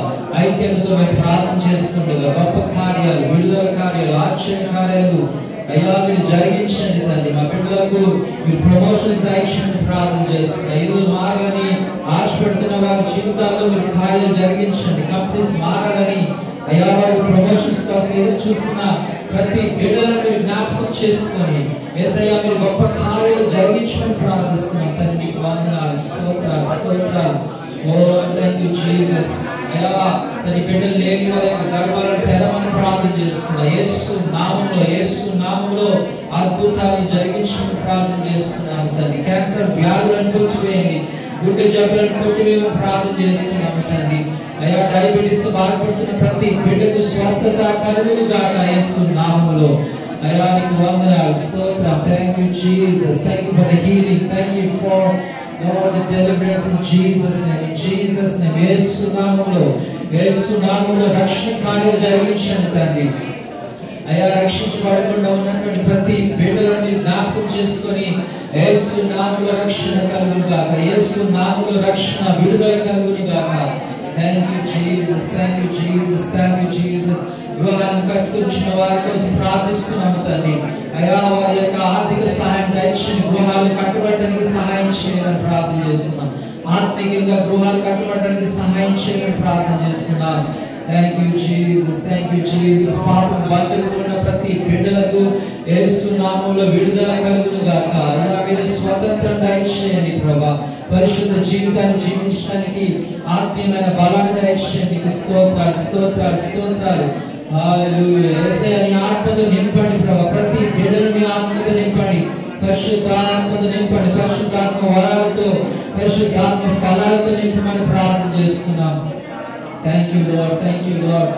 ఐక్యతతో మేము ప్రార్థన చేస్తుండగా గొప్ప కార్యాలు, విడుదల కార్యాలు, ఆశ్చర్య కార్యాలు అయ్యా మీరు జరిగించండి తండ్రి. మా బిడ్డలకు మీరు ప్రమోషన్స్ దయచేయమని ప్రార్థన చేస్తున్నా. ఇల్లు మారాలని ఆశపడుతున్న వారి జీవితాల్లో మీరు కార్యాలు జరిగించండి. కంపెనీస్ మారాలని అయ్యా వారు ప్రమోషన్స్ కోసం ఎదురు చూస్తున్న ప్రతి బిడ్డలను మీరు జ్ఞాపకం చేసుకొని యేసయ్య మీరు గొప్ప కార్యాలు జరిగించమని ప్రార్థిస్తున్నాం తండ్రి. మీకు వందనాలు, స్తోత్రాలు, స్తోత్రాలు. ఓ థాంక్ యూ జీసస్. అయ్యా తన బిడ్డలు లేని వారి గర్భాలను తెరవమని ప్రార్థన చేస్తున్నా. యేసు నామములో అద్భుతాలు జరిగించమని ప్రార్థన చేస్తున్నాము తండ్రి. క్యాన్సర్ వ్యాధులను కొట్టివేయండి, గుండె జబ్బులను కొట్టివేయమని ప్రార్థన చేస్తున్నాము తండ్రి. అయ్యా డయాబెటీస్ తో బాధపడుతున్న ప్రతి బిడ్డకు స్వస్థత కలుగును గాక యేసు నామములో. అయ్యా నీకు వందనాలు, స్తోత్రం. Thank you Jesus. Thank you for the healing. Thank you for Lord, the deliverance in Jesus' name. In Jesus' name. యేసు నామములో రక్షణ కార్యాలు జరిగించండి తండ్రి. అయ్యా రక్షించబడకుండా ఉన్నటువంటి ప్రతి బిడ్డలను జ్ఞాపకం చేసుకొని యేసు నామములో రక్షణ కలుగును గాక. యేసు నామములో రక్షణ, విడుదల కలుగును గాక. Thank you Jesus. Thank you Jesus. Thank you Jesus. గృహాలను కట్టుకున్న వారి కోసం ప్రార్థిస్తున్నాము తండ్రి. అయ్యా వారి యొక్క ఆర్థిక సహాయం దయచేయండి. గృహాలు కట్టుబట్టడానికి సహాయం చేయాలని ప్రార్థన చేస్తున్నాం. ఆత్మీయంగా గృహాలు కట్టుబట్టడానికి సహాయం చేయాలని ప్రార్థన చేస్తున్నాం. Thank you Jesus. Thank you Jesus. పాపం బంధువులు ఉన్న ప్రతి బిడ్డలకు యేసు నామములో విడుదల కలుగును గాక. అయ్యా మీరు స్వతంత్రం దయచేయండి ప్రభా. పరిశుద్ధ జీవితాన్ని జీవించడానికి ఆత్మీయమైన బలాన్ని దయచేయండి. మీకు స్తోత్రాలు స్తోత్రాలు స్తోత్రాలు. హల్లెలూయా. యేసయ్యా నీ ఆత్మతో నింపండి ప్రభా. ప్రతి బిడ్డను నీ ఆత్మతో నింపండి. పరిశుద్ధాత్మతో నింపండి. పరిశుద్ధాత్మ వరాలతో పరిశుద్ధాత్మ ఫలాలతో నింపమని ప్రార్థన చేస్తున్నాం. Thank you Lord, thank you Lord.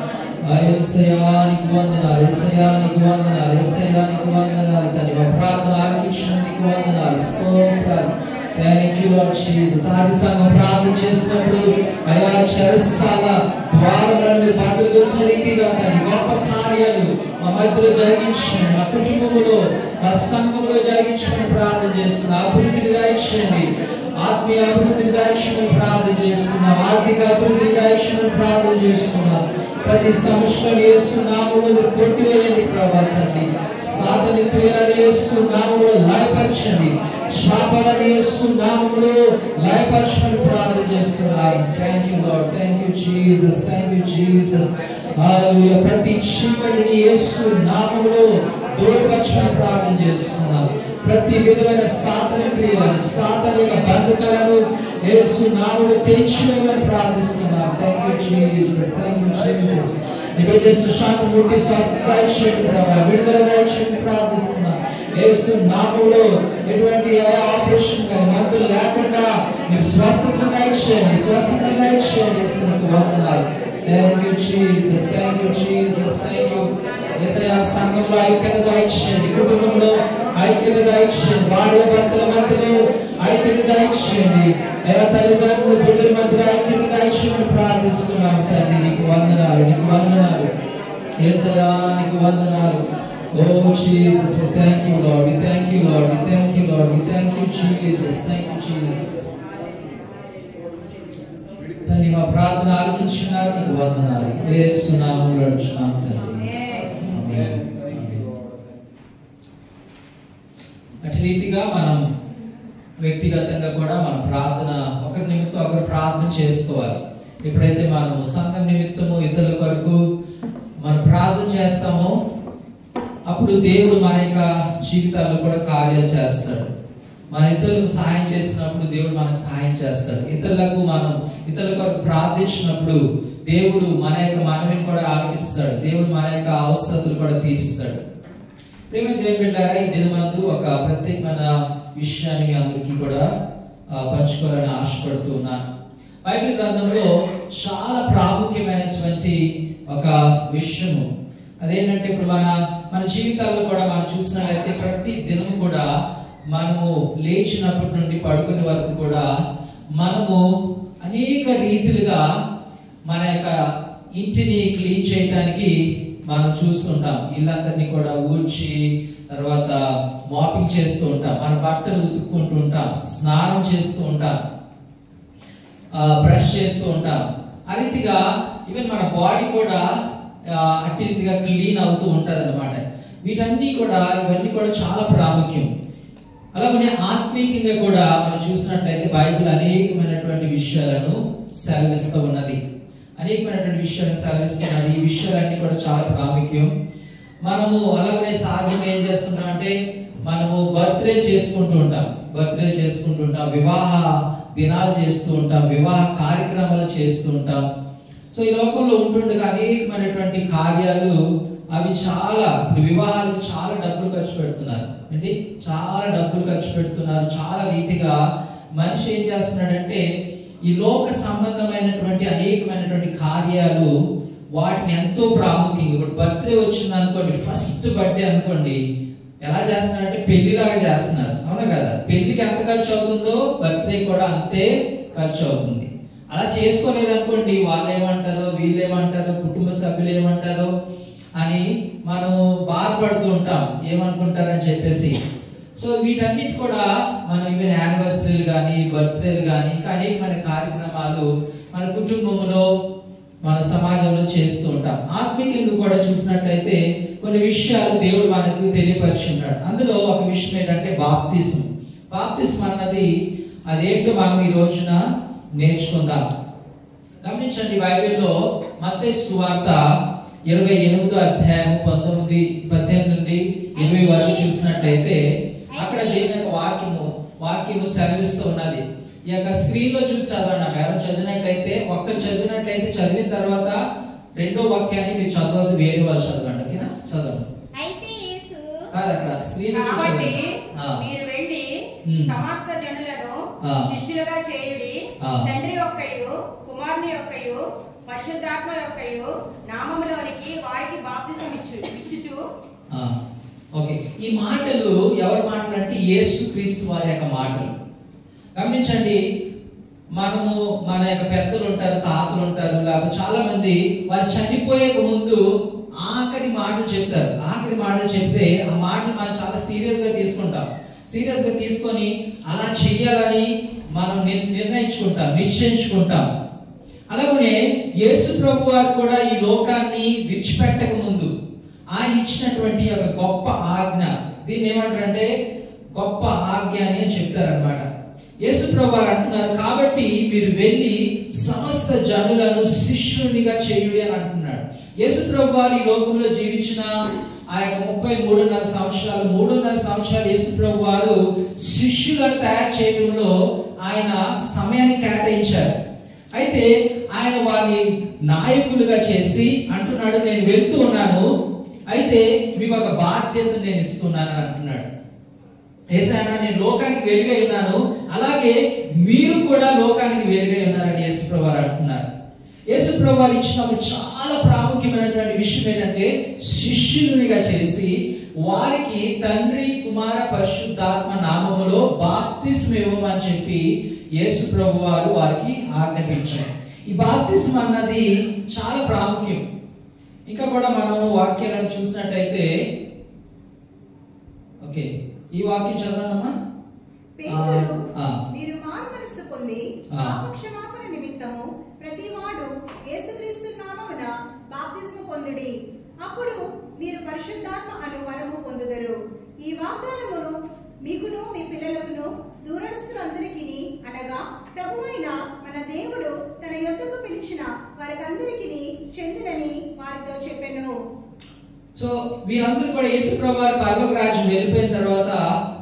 యేసయ్యానికి వందనాలు, యేసయ్యానికి వందనాలు, యేసయ్యానికి వందనాలు. తండ్రి మా ప్రార్థన ఆలకించడానికి వందనాలు, స్తోత్రాలు. Thank you lord Jesus. ఆది సంఘం ప్రార్థన చేసినప్పుడు అయా చెరసాల ద్వారాలను బదులుగా గొప్ప కార్యాలు మా మధ్యలో జరిగించండి. మా కుటుంబంలో మా సంఘంలో జరిగించమని ప్రార్థన చేస్తున్నాం. అభివృద్ధిని దయచేయండి. ఆత్మీయ అభివృద్ధిని దయచేయమని ప్రార్థన చేస్తున్నాం. ఆర్థిక అభివృద్ధిని దయచేయమని ప్రార్థన చేస్తున్నాం. ప్రతి సమస్యను యేసు నామములో కొట్టివేయండి ప్రభా తండ్రి. సాధన క్రియలను యేసు నామములో లయపరచండి. శాపాలను యేసు నామములో లయపరచమని ప్రార్థన చేస్తున్నాం. Thank you Lord, thank you Jesus, thank you Jesus. హల్లెలూయా. ప్రతి చీకటిని యేసు నామములో దూరపరచమని ప్రార్థన చేస్తున్నాం. ప్రతి విధమైన సాధన క్రియలను సాధన యొక్క బంధకాలను యేసు నామములో తెచ్చివేయమని ప్రార్థిస్తున్నాం. Thank you Jesus, thank you Jesus. నీ బిడ్డ సుశాంతి ముట్టి స్వస్థత దయచేయండి ప్రభా. విడుదల దయచేయండి ప్రార్థిస్తున్నాం. యేసు నామములో ఎటువంటి ఆపరేషన్ కానీ మందులు లేకుండా మీరు స్వస్థత దయచేయండి, స్వస్థత దయచేయండి. యేసునికి వందనాలు. Thank you Jesus, thank you Jesus, thank you. యేసయ్యా సంఘంలో ఐక్యత దయచేయండి. కుటుంబంలో ఐక్యత దయచేయండి. భార్య భర్తల మధ్యలో ఐక్యత దయచేయండి. తల్లిదండ్రులు బిడ్డల మధ్యలో ఐక్యత దయచేయమని ప్రార్థిస్తున్నాం. తండ్రి నీకు వందనాలు, నీకు వందనాలు. యేసయ్యా నీకు వందనాలు. Oh Jesus, we thank you Lord, we thank you Lord, we thank you Lord, we thank you Jesus, thank you Jesus. తండ్రి మా ప్రార్థన ఆలకించినారు, నీకు వందనాలు. యేసు నామములో అడుగుచున్నాము తండ్రి. ఆమేన్. అటు రీతిగా మనం వ్యక్తిగతంగా కూడా మన ప్రార్థన ఒకరి నిమిత్తం ఒకరు ప్రార్థన చేసుకోవాలి. ఎప్పుడైతే మనం సంఘం నిమిత్తము ఇతరుల కొరకు మనం ప్రార్థన చేస్తామో అప్పుడు దేవుడు మన యొక్క జీవితాల్లో కూడా కార్యాలు చేస్తాడు. మన ఇతరులకు సహాయం చేసినప్పుడు దేవుడు మనకు సహాయం చేస్తాడు. ఇతరుల కొరకు ప్రార్థించినప్పుడు దేవుడు మన యొక్క మనవిని కూడా ఆలకిస్తాడు. దేవుడు మన యొక్క అవసరతలు కూడా తీరుస్తాడు. ప్రేమ దేవుని బిడ్డలారా, ఈ దినమందు ఒక ప్రత్యేకమైన విషయాన్ని మీ అందరికీ కూడా పంచుకోవాలని ఆశపడుతూ ఉన్నాను. బైబిల్ గ్రంథంలో చాలా ప్రాముఖ్యమైనటువంటి ఒక విషయము అదేంటంటే ఇప్పుడు మన జీవితాల్లో కూడా మనం చూసినట్లయితే ప్రతి దినము కూడా మనము లేచినప్పటి నుండి పడుకునే వరకు కూడా మనము అనేక రీతిలుగా మన యొక్క ఇంటిని క్లీన్ చేయడానికి మనం చూస్తుంటాం. ఇల్లందరినీ కూడా ఊడ్చి తర్వాత మాపింగ్ చేస్తూ ఉంటాం. మన బట్టలు ఉతుక్కుంటూ ఉంటాం, స్నానం చేస్తూ ఉంటాం, బ్రష్ చేస్తూ ఉంటాం. ఆ రీతిగా ఈవెన్ మన బాడీ కూడా అట్టి రీతిగా క్లీన్ అవుతూ ఉంటది అనమాట. ఇవన్నీ కూడా చాలా ప్రాముఖ్యం. అలాగే ఆత్మీయంగా కూడా మనం చూసినట్లయితే బైబిల్ అనేకమైనటువంటి విషయాలను సెలవిస్తూ ఉన్నది. ఈ విషయాలన్నీ కూడా చాలా ప్రాముఖ్యం. మనము అలాగే సహజంగా ఏం చేస్తుంటాం అంటే మనము బర్త్డే చేసుకుంటూ ఉంటాం, వివాహ దినాలు చేస్తూ ఉంటాం, వివాహ కార్యక్రమాలు చేస్తూ ఉంటాం. సో ఈ లోకంలో ఉంటుండగా అనేకమైనటువంటి కార్యాలు అవి చాలా వివాహాలకు చాలా డబ్బులు ఖర్చు పెడుతున్నారు. చాలా రీతిగా మనిషి ఏం చేస్తున్నాడంటే ఈ లోక సంబంధమైనటువంటి అనేకమైనటువంటి కార్యాలు వాటిని ఎంతో ప్రాముఖ్యంగా ఇప్పుడు బర్త్డే వచ్చింది అనుకోండి, ఫస్ట్ బర్త్డే అనుకోండి, ఎలా చేస్తున్నారంటే పెళ్లిలాగా చేస్తున్నారు. అవునా కదా? పెళ్లికి ఎంత ఖర్చు అవుతుందో బర్త్డే కూడా అంతే ఖర్చు అవుతుంది. అలా చేసుకోలేదు అనుకోండి, వాళ్ళు ఏమంటారో వీళ్ళు ఏమంటారో కుటుంబ సభ్యులు ఏమంటారో అని మనం బాధపడుతూ ఉంటాం, ఏమనుకుంటారని చెప్పేసి. సో వీటన్నిటి కూడా మనం ఈవెన్ యానివర్సరీలు కానీ బర్త్డేలు కానీ ఇంకా అనేకమైన కార్యక్రమాలు మన కుటుంబంలో మన సమాజంలో చేస్తూ ఉంటాం. ఆత్మీయంగా కూడా చూసినట్లయితే కొన్ని విషయాలు దేవుడు మనకు తెలియపరిచున్నాడు. అందులో ఒక విషయం ఏంటంటే బాప్తిసం అన్నది అదేంటో మనం ఈ రోజున నేర్చుకుందాం. గమనించండి, బైబిల్లో మత్తయి సువార్త 28వ అధ్యాయం 19-18 నుండి 20 20 చూసినట్లయితే అక్కడ దేవుని యొక్క వాక్యము సెలవిస్తూ ఉన్నది. ఈ యొక్క స్క్రీన్ లో చూసి చదవండి. మేడం చదివినట్లయితే ఒక్కరు చదివినట్లయితే చదివిన తర్వాత రెండో వాక్యాన్ని మీరు చదవద్దు, వేరే వాళ్ళు చదవండి. ఓకేనా? చదవండి. అయితే యేసు కాదు అక్కడ స్క్రీన్ కాబట్టి మీరు వెళ్ళి సమస్త జనులను శిష్యులుగా చేయుడి, తండ్రి యొక్కయు కుమారుని యొక్కయు పరిశుద్ధాత్మ యొక్కయు నామములోనికి వారికి బాప్తిసం ఇచ్చుచు. ఓకే, ఈ మాటలు ఎవరి మాటలు అంటే యేసుక్రీస్తు వారి యొక్క మాటలు. గమనించండి, మనము మన యొక్క పెద్దలు ఉంటారు, తాతలు ఉంటారు, లేకపోతే చాలా మంది వారు చనిపోయే ముందు ఆఖరి మాటలు చెప్తారు. ఆఖరి మాటలు చెప్తే ఆ మాటలు మనం చాలా సీరియస్ గా తీసుకుంటాం. సీరియస్ గా తీసుకొని అలా చెయ్యాలని మనం నిశ్చయించుకుంటాం. అలాగే యేసు ప్రభు వారు కూడా ఈ లోకాన్ని విడిచిపెట్టక ముందు ఆయన ఇచ్చినటువంటి ఒక గొప్ప ఆజ్ఞ, దీన్ని ఏమంటారంటే గొప్ప ఆజ్ఞ అని చెప్తారనమాట. యేసు ప్రభు వారు అంటున్నారు, కాబట్టి మీరు వెళ్ళి సమస్త జనులను శిష్యునిగా చేయుడి అని అంటున్నాడు. యేసు ప్రభు వారు ఈ లోకంలో జీవించిన ఆ యొక్క 33.5 సంవత్సరాలు 3.5 సంవత్సరాలు యేసు ప్రభు వారు శిష్యులను తయారు చేయడంలో ఆయన సమయాన్ని కేటాయించారు. అయితే ఆయన వారిని నాయకులుగా చేసి అంటున్నాడు, నేను వెళ్తూ ఉన్నాను, అయితే మీకు ఒక బాధ్యత నేను ఇస్తున్నానని అంటున్నాడు. యేసయ్య, నేను లోకానికి వెలుగై ఉన్నాను, అలాగే మీరు కూడా లోకానికి వెలుగై ఉన్నారని యేసుప్రభు వారు అంటున్నారు. యేసుప్రభు వారు ఇచ్చినప్పుడు చాలా ప్రాముఖ్యమైనటువంటి విషయం ఏంటంటే శిష్యునిగా చేసి వారికి తండ్రి కుమార పరిశుద్ధాత్మ నామములో బాప్తిస్మం ఇవ్వమని చెప్పి యేసుప్రభు వారు వారికి ఆజ్ఞాపించారు. ఈ బాప్తిస్మం అన్నది చాలా ప్రాముఖ్యం. ఇంకా కూడా మనం వాక్యాలను చూసినట్టయితే, ఓకే, ఈ వాక్యం చదవనమ్మా. పేతురు, మీరు మారుమనస్సు పొంది పాపక్షమాపణ నిమిత్తము ప్రతివాడు యేసుక్రీస్తు నామమున బాప్తిస్మం పొందుడి, అప్పుడు మీరు పరిశుద్ధాత్మ అను వరము పొందుదురు. ఈ వాగ్దానమును మీకును మీ పిల్లలకును దూరస్తులందరికీ అనగా ప్రభువైన మన దేవుడు తన యొద్దకు పిలిచిన వారికందరికీ చెందునని వారితో చెప్పెను. సో వీరందరూ కూడా యేసుప్రభు వారు పరలోక రాజ్యం వెళ్ళిపోయిన తర్వాత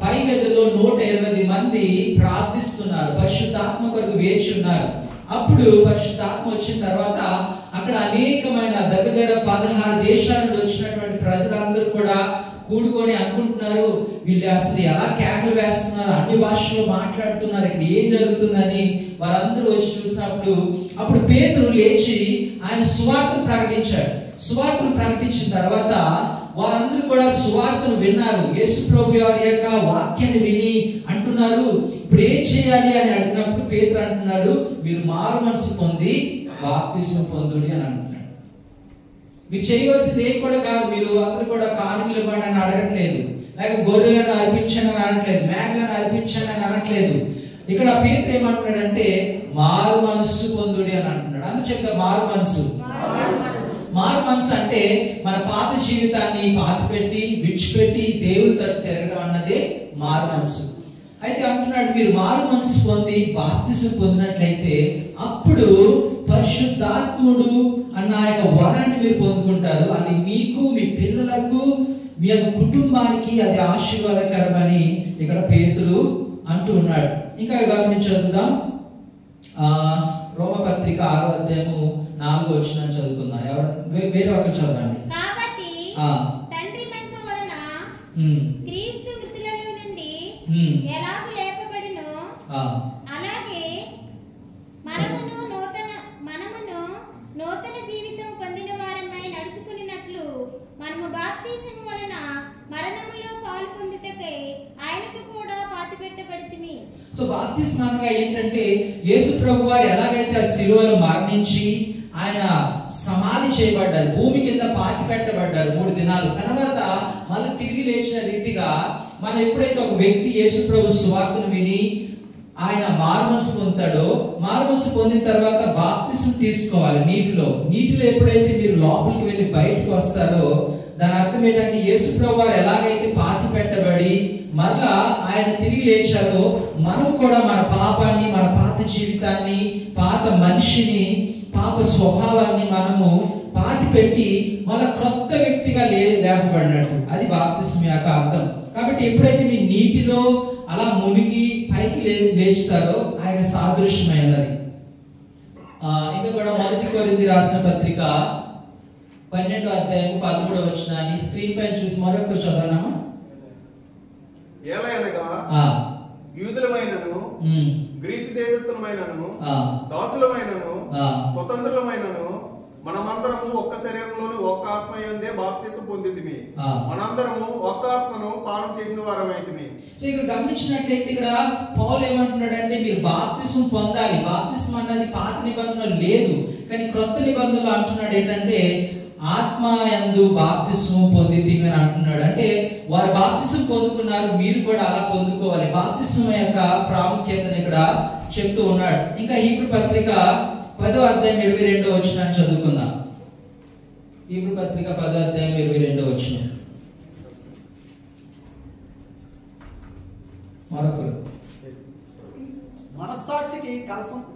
పై గదిలో 120 మంది ప్రార్థిస్తున్నారు, పరిశుద్ధాత్మ కొరకు వేచి ఉన్నారు. అప్పుడు పరిశుద్ధాత్మ వచ్చిన తర్వాత అక్కడ అనేకమైన దగ్గర 16 దేశాల నుండి వచ్చినటువంటి ప్రజలందరూ కూడా కూడుకొని అనుకుంటున్నారు, వీళ్ళు అసలు ఎలా కేకలు వేస్తున్నారు, అన్ని భాషల్లో మాట్లాడుతున్నారు, ఇక్కడ ఏం జరుగుతుందని వారందరూ వచ్చి చూసినప్పుడు అప్పుడు పేతురు లేచి ఆయన సువార్తను ప్రకటించాడు. సువార్తను ప్రకటించిన తర్వాత వారందరూ కూడా సువార్తను విన్నారు. యేసు ప్రభు వారి యొక్క వాక్యాన్ని విని అంటున్నారు, ఇప్పుడు ఏం చేయాలి అని అడిగినప్పుడు పేతురు అంటున్నాడు, మీరు మారు మనసు పొంది బాప్తిస్మం పొందుడి అని అంటున్నాడు. మీరు చేయవలసింది ఏం కూడా కాదు, మీరు అందరూ కూడా కానుకలు ఇవ్వండి అని అడగట్లేదు, లేక గొర్రెలను అర్పించండి అని అనట్లేదు, మేకలను అర్పించండి అని అనట్లేదు. ఇక్కడ పేతురు ఏమంటున్నాడంటే మారు మనస్సు పొందుడి అని అంటున్నాడు. అందుకు చెప్తా, మారు మనసు. మారు మనసు అంటే మన పాత జీవితాన్ని పాతిపెట్టి విడిచిపెట్టి దేవుని తట్టు తిరగడం అన్నదే మారు మనసు. అయితే అంటున్నాడు, మీరు మారు మనసు పొంది బాప్తిస్మం పొందినట్లయితే అప్పుడు పరిశుద్ధాత్ముడు అన్న యొక్క వరాన్ని మీరు పొందుకుంటారు. అది మీకు, మీ పిల్లలకు, మీ యొక్క కుటుంబానికి అది ఆశీర్వాదకరమని ఇక్కడ పేతురు అంటూ ఉన్నాడు. ఇంకా గమనించదుదాం, రోమపత్రిక 6వ అధ్యాయము 4వ వచనం చదువుకుందాం. ఎవరు వేరే ఒక చదవండి. కాబట్టి తండ్రి మహిమ వలన క్రీస్తు మృతులలో నుండి ఎలాగ లేపబడినో అలాగే మనమును నూతన జీవితం పొందిన వారమై నడుచుకున్నట్లు మనము బాప్తిస్మం వలన మరణములో పాలు పొందుటకై ఆయనకు కూడా పాతిపెట్టబడితిమి. సో బాప్తిస్మంగా ఏంటంటే యేసు ప్రభు వారు ఎలాగైతే ఆ శిలువలో మరణించి ఆయన సమాధి చేయబడ్డారు, భూమి కింద పాతి పెట్టబడ్డారు 3 దినాలు, తర్వాత మళ్ళీ తిరిగి లేచిన రీతిగా మనం ఎప్పుడైతే ఒక వ్యక్తి యేసు ప్రభు సువార్తను విని ఆయన మారుమనసు పొందుతాడో, మారుమనసు పొందిన తర్వాత బాప్తిస్మం తీసుకోవాలి నీటిలో ఎప్పుడైతే మీరు లోపలికి వెళ్ళి బయటకు వస్తారో దాని అర్థం ఏంటంటే యేసు ప్రభు వారు ఎలాగైతే పాతి పెట్టబడి మరలా ఆయన తిరిగి లేచారో మనం కూడా మన పాపాన్ని, మన పాత జీవితాన్ని, పాత మనిషిని, పాప స్వభావాన్ని మనము పాతి పెట్టి మళ్ళా క్రొత్త వ్యక్తిగా లేపబడినట్టు. అది బాప్తిస్మ యొక్క అర్థం. కాబట్టి ఎప్పుడైతే మీ నీటిలో అలా మునిగి పైకి లేచుతారో ఆయన సాదృశ్యమైనది. ఇంకా కూడా 1 కొరింథీ రాసిన పత్రిక 12వ అధ్యాయం 13వ వచనాన్ని స్క్రీన్ పైన చూసి మరొకరు చదవనామా? ఏలయనగా యూదులమైనను గ్రీసు దేశస్థులమైనను దాసులమైనను స్వతంత్రులమైనను మనమందరము ఒక్క శరీరంలోని ఒక్క ఆత్మ యందే బాప్తిసం పొందితిమి, మనందరము ఒక్క ఆత్మను పానం చేసిన వారమైతిమి. సో ఇక్కడ గమనించినట్లయితే ఇక్కడ పౌలు ఏమంటున్నాడంటే మీరు బాప్తిసం పొందాలి. బాప్తిసం అన్నది పాత నిబంధనలు లేదు, కానీ క్రొత్త నిబంధనలు అంటున్నాడు ఏంటంటే ఆత్మ యందు బాప్తిసం పొందితిమి అని అంటున్నాడు. అంటే వారు బాప్తిసం పొందుకున్నారు, మీరు కూడా అలా పొందుకోవాలి. బాప్తిసం యొక్క ప్రాముఖ్యతను ఇక్కడ చెప్తూ ఉన్నాడు. ఇంకా హీబ్రూ పత్రిక 10వ అధ్యాయం 22వ వచనాన్ని చదువుకుందాం. హీబ్రూ పత్రిక 10వ అధ్యాయం 22వ వచనం. మరొకరు మనస్సాక్షికి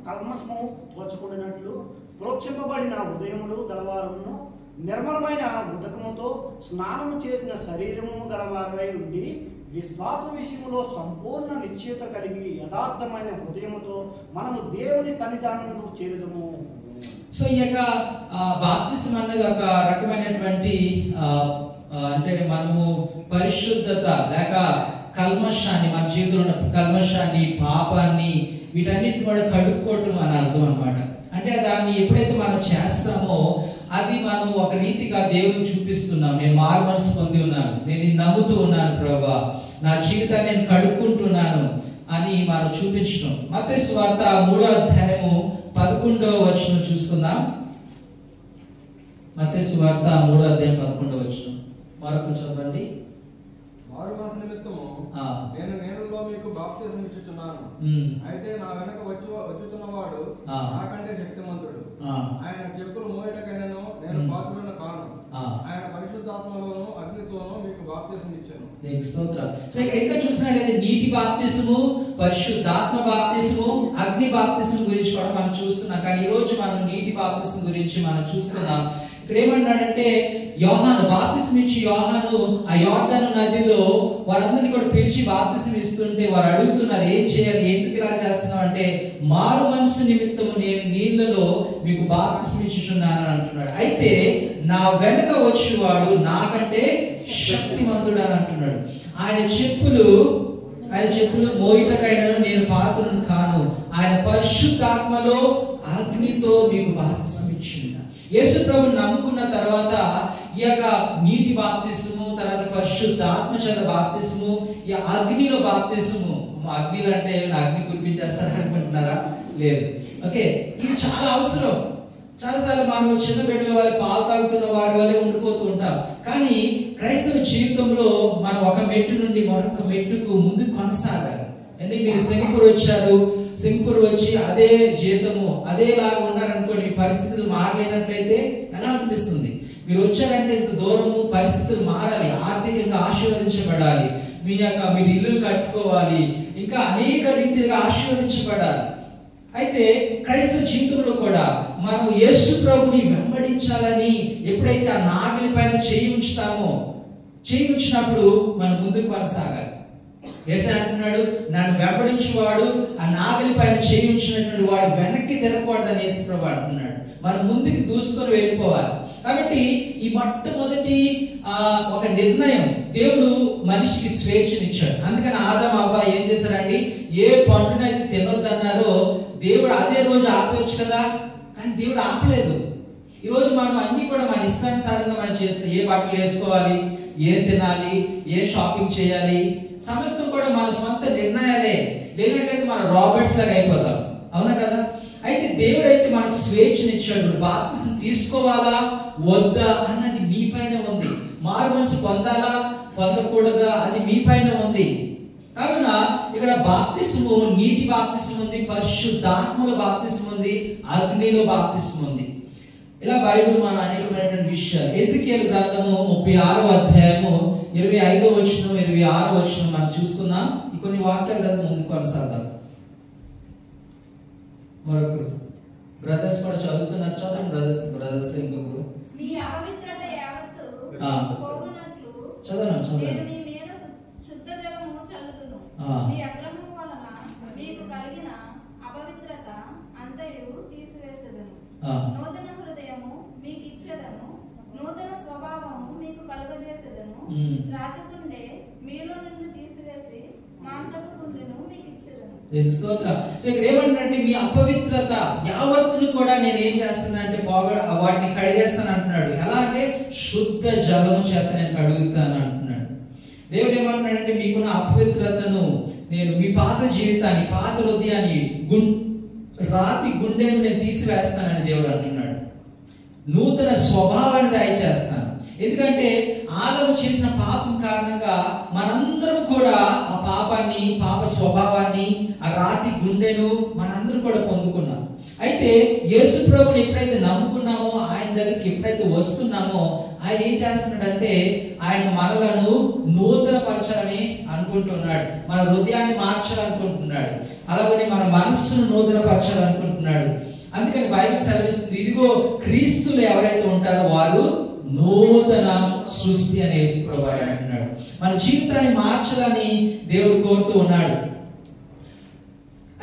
కల్మషము తోచకుండానట్లు ప్రోక్షింపబడిన హృదయములు గలవారును నిర్మలమైన ఉదకముతో స్నానము చేసిన శరీరము గలవారై ఉండి విశ్వాస విషయంలో సంపూర్ణ నిశ్చయత కలిగి యథార్థమైన హృదయముతో మనము దేవుని సన్నిధానమును చేరుదము. సో ఈ యొక్క బాప్తిసం అన్నది ఒక రకమైనటువంటి అంటే మనము పరిశుద్ధత లేక కల్మషాన్ని, మన జీవితంలో ఉన్న కల్మషాన్ని, పాపాన్ని, వీటన్నిటిని కూడా కడుక్కోవటం అని అర్థం అన్నమాట. అంటే దాన్ని ఎప్పుడైతే మనం చేస్తామో అది మనం ఒక రీతిగా దేవుడికి చూపిస్తున్నాం. నేను మారు మనసు పొంది ఉన్నాను, నేను నమ్ముతూ ఉన్నాను ప్రభువా, నా జీవితాన్ని నేను కడుక్కుంటున్నాను అని మనం చూపించడం. మత్తయి సువార్త 3వ అధ్యాయము 11వ వచనం చూసుకుందాం. మత్తయి సువార్త 3వ అధ్యాయం 11వ వచనం మరొక చదవండి. మారు మనసు నిమిత్తము నేను నేనులో మీకు బాప్తిసం ఇచ్చుచున్నాను, అయితే నా వెనక వచ్చుచున్నవాడు నాకంటే శక్తిమంతుడు, ఆయన చెప్పులు మోయటకైనను నేను పాత్రుడను కాను, ఆయన పరిశుద్ధాత్మలోను అగ్నితోను మీకు బాప్తిసం ఇచ్చాను. సో ఇక్కడ ఇంకా చూసినట్లయితే నీటి బాప్తిసము, పరిశుద్ధాత్మ బాప్తిసము, అగ్ని బాప్తిసం గురించి కూడా మనం చూస్తున్నాం. కానీ ఈ రోజు మనం నీటి బాప్తిసం గురించి మనం చూస్తున్నాం. ఇక్కడ ఏమన్నాడంటే యోహాను బాప్తిసం ఇచ్చి యోహాను ఆ యోర్దాను నదిలో వారందరినీ కూడా పిలిచి బాప్తిసం ఇస్తుంటే వారు అడుగుతున్నారు ఏం చేయాలి, ఎందుకు ఇలా చేస్తున్నావు అంటే మారు మనసు నిమిత్తము నేను నీళ్లలో మీకు బాప్తిసం ఇచ్చుచున్నాను అని అంటున్నాడు. అయితే నా వెనుక వచ్చేవాడు నాకంటే శక్తిమంతుడు అని అంటున్నాడు. ఆయన చెప్పులు మోయిటకైనను నేను పాత్రను కాను, ఆయన పరిశుద్ధాత్మలో అగ్నితో మీకు బాప్తిసం ఇచ్చింది. యేసు ప్రభువుని నమ్ముకున్న తర్వాత ఈ యొక్క నీటి బాప్తిసము, తర్వాత పరిశుద్ధాత్మ చేత బాప్తిసము, ఈ అగ్నిలో బాప్తిసము. అగ్నిలో అంటే అగ్ని కురిపించేస్తారని అనుకుంటున్నారా? లేదు. ఓకే, ఇది చాలా అవసరం. చాలాసార్లు మనం చిన్న బిడ్డల వాళ్ళు పాలు తాగుతున్న వారి వల్లే ఉండిపోతూ ఉంటాం. కానీ క్రైస్తవ జీవితంలో మనం ఒక మెట్టు నుండి మరొక మెట్టుకు ముందుకు కొనసాగాలి. అంటే మీరు సింగపూర్ వచ్చారు, సింగపూర్ వచ్చి అదే జీవితము అదేలాగా ఉన్నారనుకోండి, పరిస్థితులు మారలేనట్లయితే ఎలా అనిపిస్తుంది? మీరు వచ్చారంటే ఇంత దూరము, పరిస్థితులు మారాలి, ఆర్థికంగా ఆశీర్వదించబడాలి, మీరు ఇల్లు కట్టుకోవాలి, ఇంకా అనేక రీతిగా ఆశీర్వదించబడాలి. అయితే క్రైస్తవ జీవితంలో కూడా మనం యేసు ప్రభుని వెంబడించాలని ఎప్పుడైతే ఆ నాగలి పైన చేయి ఉంచినప్పుడు మనం ముందుకు కొనసాగాలి. యేసు అంటున్నాడు నన్ను వెంబడించేవాడు ఆ నాగలి పైన చేయి ఉంచినటువంటి వాడు వెనక్కి తిరగకూడదని యేసు ప్రభు అంటున్నాడు. మనం ముందుకు దూసుకొని వెళ్ళిపోవాలి. కాబట్టి ఈ మొట్టమొదటి ఒక నిర్ణయం దేవుడు మనిషికి స్వేచ్ఛనిచ్చాడు. అందుకని ఆదాము అవ్వ ఏం చేశారండి, ఏ పండునైతే తినొద్దన్నారో దేవుడు అదే రోజు ఆపవచ్చు కదా, కానీ దేవుడు ఆపలేదు. ఈ రోజు మనం అన్ని కూడా మన ఇష్టానుసారంగా మనం చేస్తాం. ఏ బట్టలు వేసుకోవాలి, ఏం తినాలి, ఏ షాపింగ్ చేయాలి, సమస్తం కూడా మన సొంత నిర్ణయాలే. లేనట్లయితే మనం రాబర్ట్స్ లాగా అయిపోతాం. అవునా కదా? అయితే దేవుడు అయితే మనకు స్వేచ్ఛనిచ్చాడు. బాప్తిసం తీసుకోవాలా వద్దా అన్నది మీ పైన ఉంది. మారు మనసు పొందాలా పొందకూడదా అది మీ పైన ఉంది. కావున ఇక్కడ బాప్తిసము, నీటి బాప్తిసం ఉంది, పరిశుద్ధాత్మల బాప్తిసం ఉంది, అగ్నిలో బాప్తిసం ఉంది. ఇలా బైబిల్ మన అనేకమైనటువంటి విషయాలు. ఎజెకియలు గ్రంథము 36వ అధ్యాయము 25వ వచనం 26వ వచనం మనం చూసుకుందాం. ఈ కొన్ని వాక్యాలు కదా ముందు కొనసాగుతాం. మరొకరు బ్రదర్స్ కూడా చదువుతున్నారు, చదవండి బ్రదర్స్ ఇంకొకరు. మీ అపవిత్రత యావత్తు పోవునట్లు చదవండి. నేను మీ మీద శుద్ధ జలము చల్లుదును. మీ అక్రమం వలన మీకు కలిగిన అపవిత్రత అంతయు తీసివేసేదను. నూతన హృదయము మీకు ఇచ్చేదను, నూతన స్వభావము మీకు కలుగజేసేదను. రాతి గుండె మీలో నుండి తీసివేసి మాంసపు గుండెను మీకు ఇచ్చేదను. సో ఇక్కడ ఏమంటారంటే మీ అపవిత్రత యావత్తును కూడా నేను ఏం చేస్తానంటే వాటిని కడిగేస్తాను అంటున్నాడు. ఎలా అంటే శుద్ధ జలము చేత నేను కడుగుతాను అంటున్నాడు. దేవుడు ఏమంటున్నాడంటే మీకున్న అపవిత్రతను నేను, మీ పాత జీవితాన్ని, పాత హృదయాన్ని, రాతి గుండెను నేను తీసివేస్తానని దేవుడు అంటున్నాడు. నూతన స్వభావాన్ని దయచేస్తాను. ఎందుకంటే ఆదాము చేసిన పాపం కారణంగా మనందరం కూడా ఆ పాపాన్ని, పాప స్వభావాన్ని, ఆ రాతి గుండెను మనందరం కూడా పొందుకున్నాం. అయితే యేసు ప్రభుని ఎప్పుడైతే నమ్ముకున్నామో, ఆయన దగ్గరికి ఎప్పుడైతే వస్తున్నామో, ఆయన ఏం చేస్తున్నాడంటే ఆయన మనలను నూతన పరచాలని అనుకుంటున్నాడు. మన హృదయాన్ని మార్చాలనుకుంటున్నాడు. అలాగే మన మనస్సును నూతన పరచాలనుకుంటున్నాడు. అందుకని బైబిల్ సెలవిస్తుంది, ఇదిగో క్రీస్తులు ఎవరైతే ఉంటారో వారు నూతన సృష్టి అని యేసు ప్రభువు అంటున్నాడు. మన జీవితాన్ని మార్చాలని దేవుడు కోరుతూ ఉన్నాడు.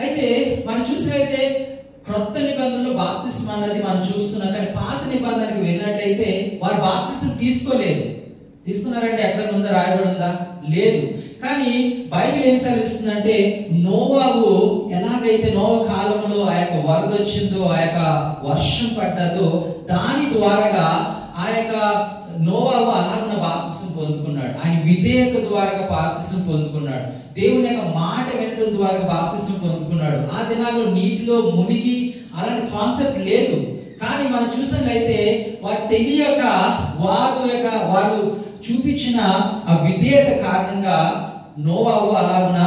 అయితే మనం చూసినట్లయితే క్రొత్త నిబంధనలో బాప్తిస్మం అన్నది మనం చూస్తున్నాం. కానీ పాత నిబంధనకి వెళ్ళినట్లయితే వారు బాప్తిస్మం తీసుకోలేదు. తీసుకున్నారంటే ఎక్కడ ఉందా, రాయబడి ఉందా? లేదు. కానీ బైబిల్ ఏం సెలవిస్తుందంటే నోవాహు ఎలాగైతే నోవా కాలంలో ఆ యొక్క వరద వచ్చిందో, ఆ యొక్క వర్షం పడ్డదో, దాని ద్వారా ఆ యొక్క నోవాహు అలాగున్న బాప్తిస్మం పొందుకున్నాడు. ఆయన విధేయత ద్వారా బాప్తిస్మం పొందుకున్నాడు. దేవుని యొక్క మాట వినడం ద్వారా బాప్తిస్మం పొందుకున్నాడు. ఆ దినాల్లో నీటిలో మునిగి అలాంటి కాన్సెప్ట్ లేదు. కానీ మనం చూసినట్లయితే వారు తెలియక వారు చూపించిన ఆ విధేయత కారణంగా నోవాహు అలాగున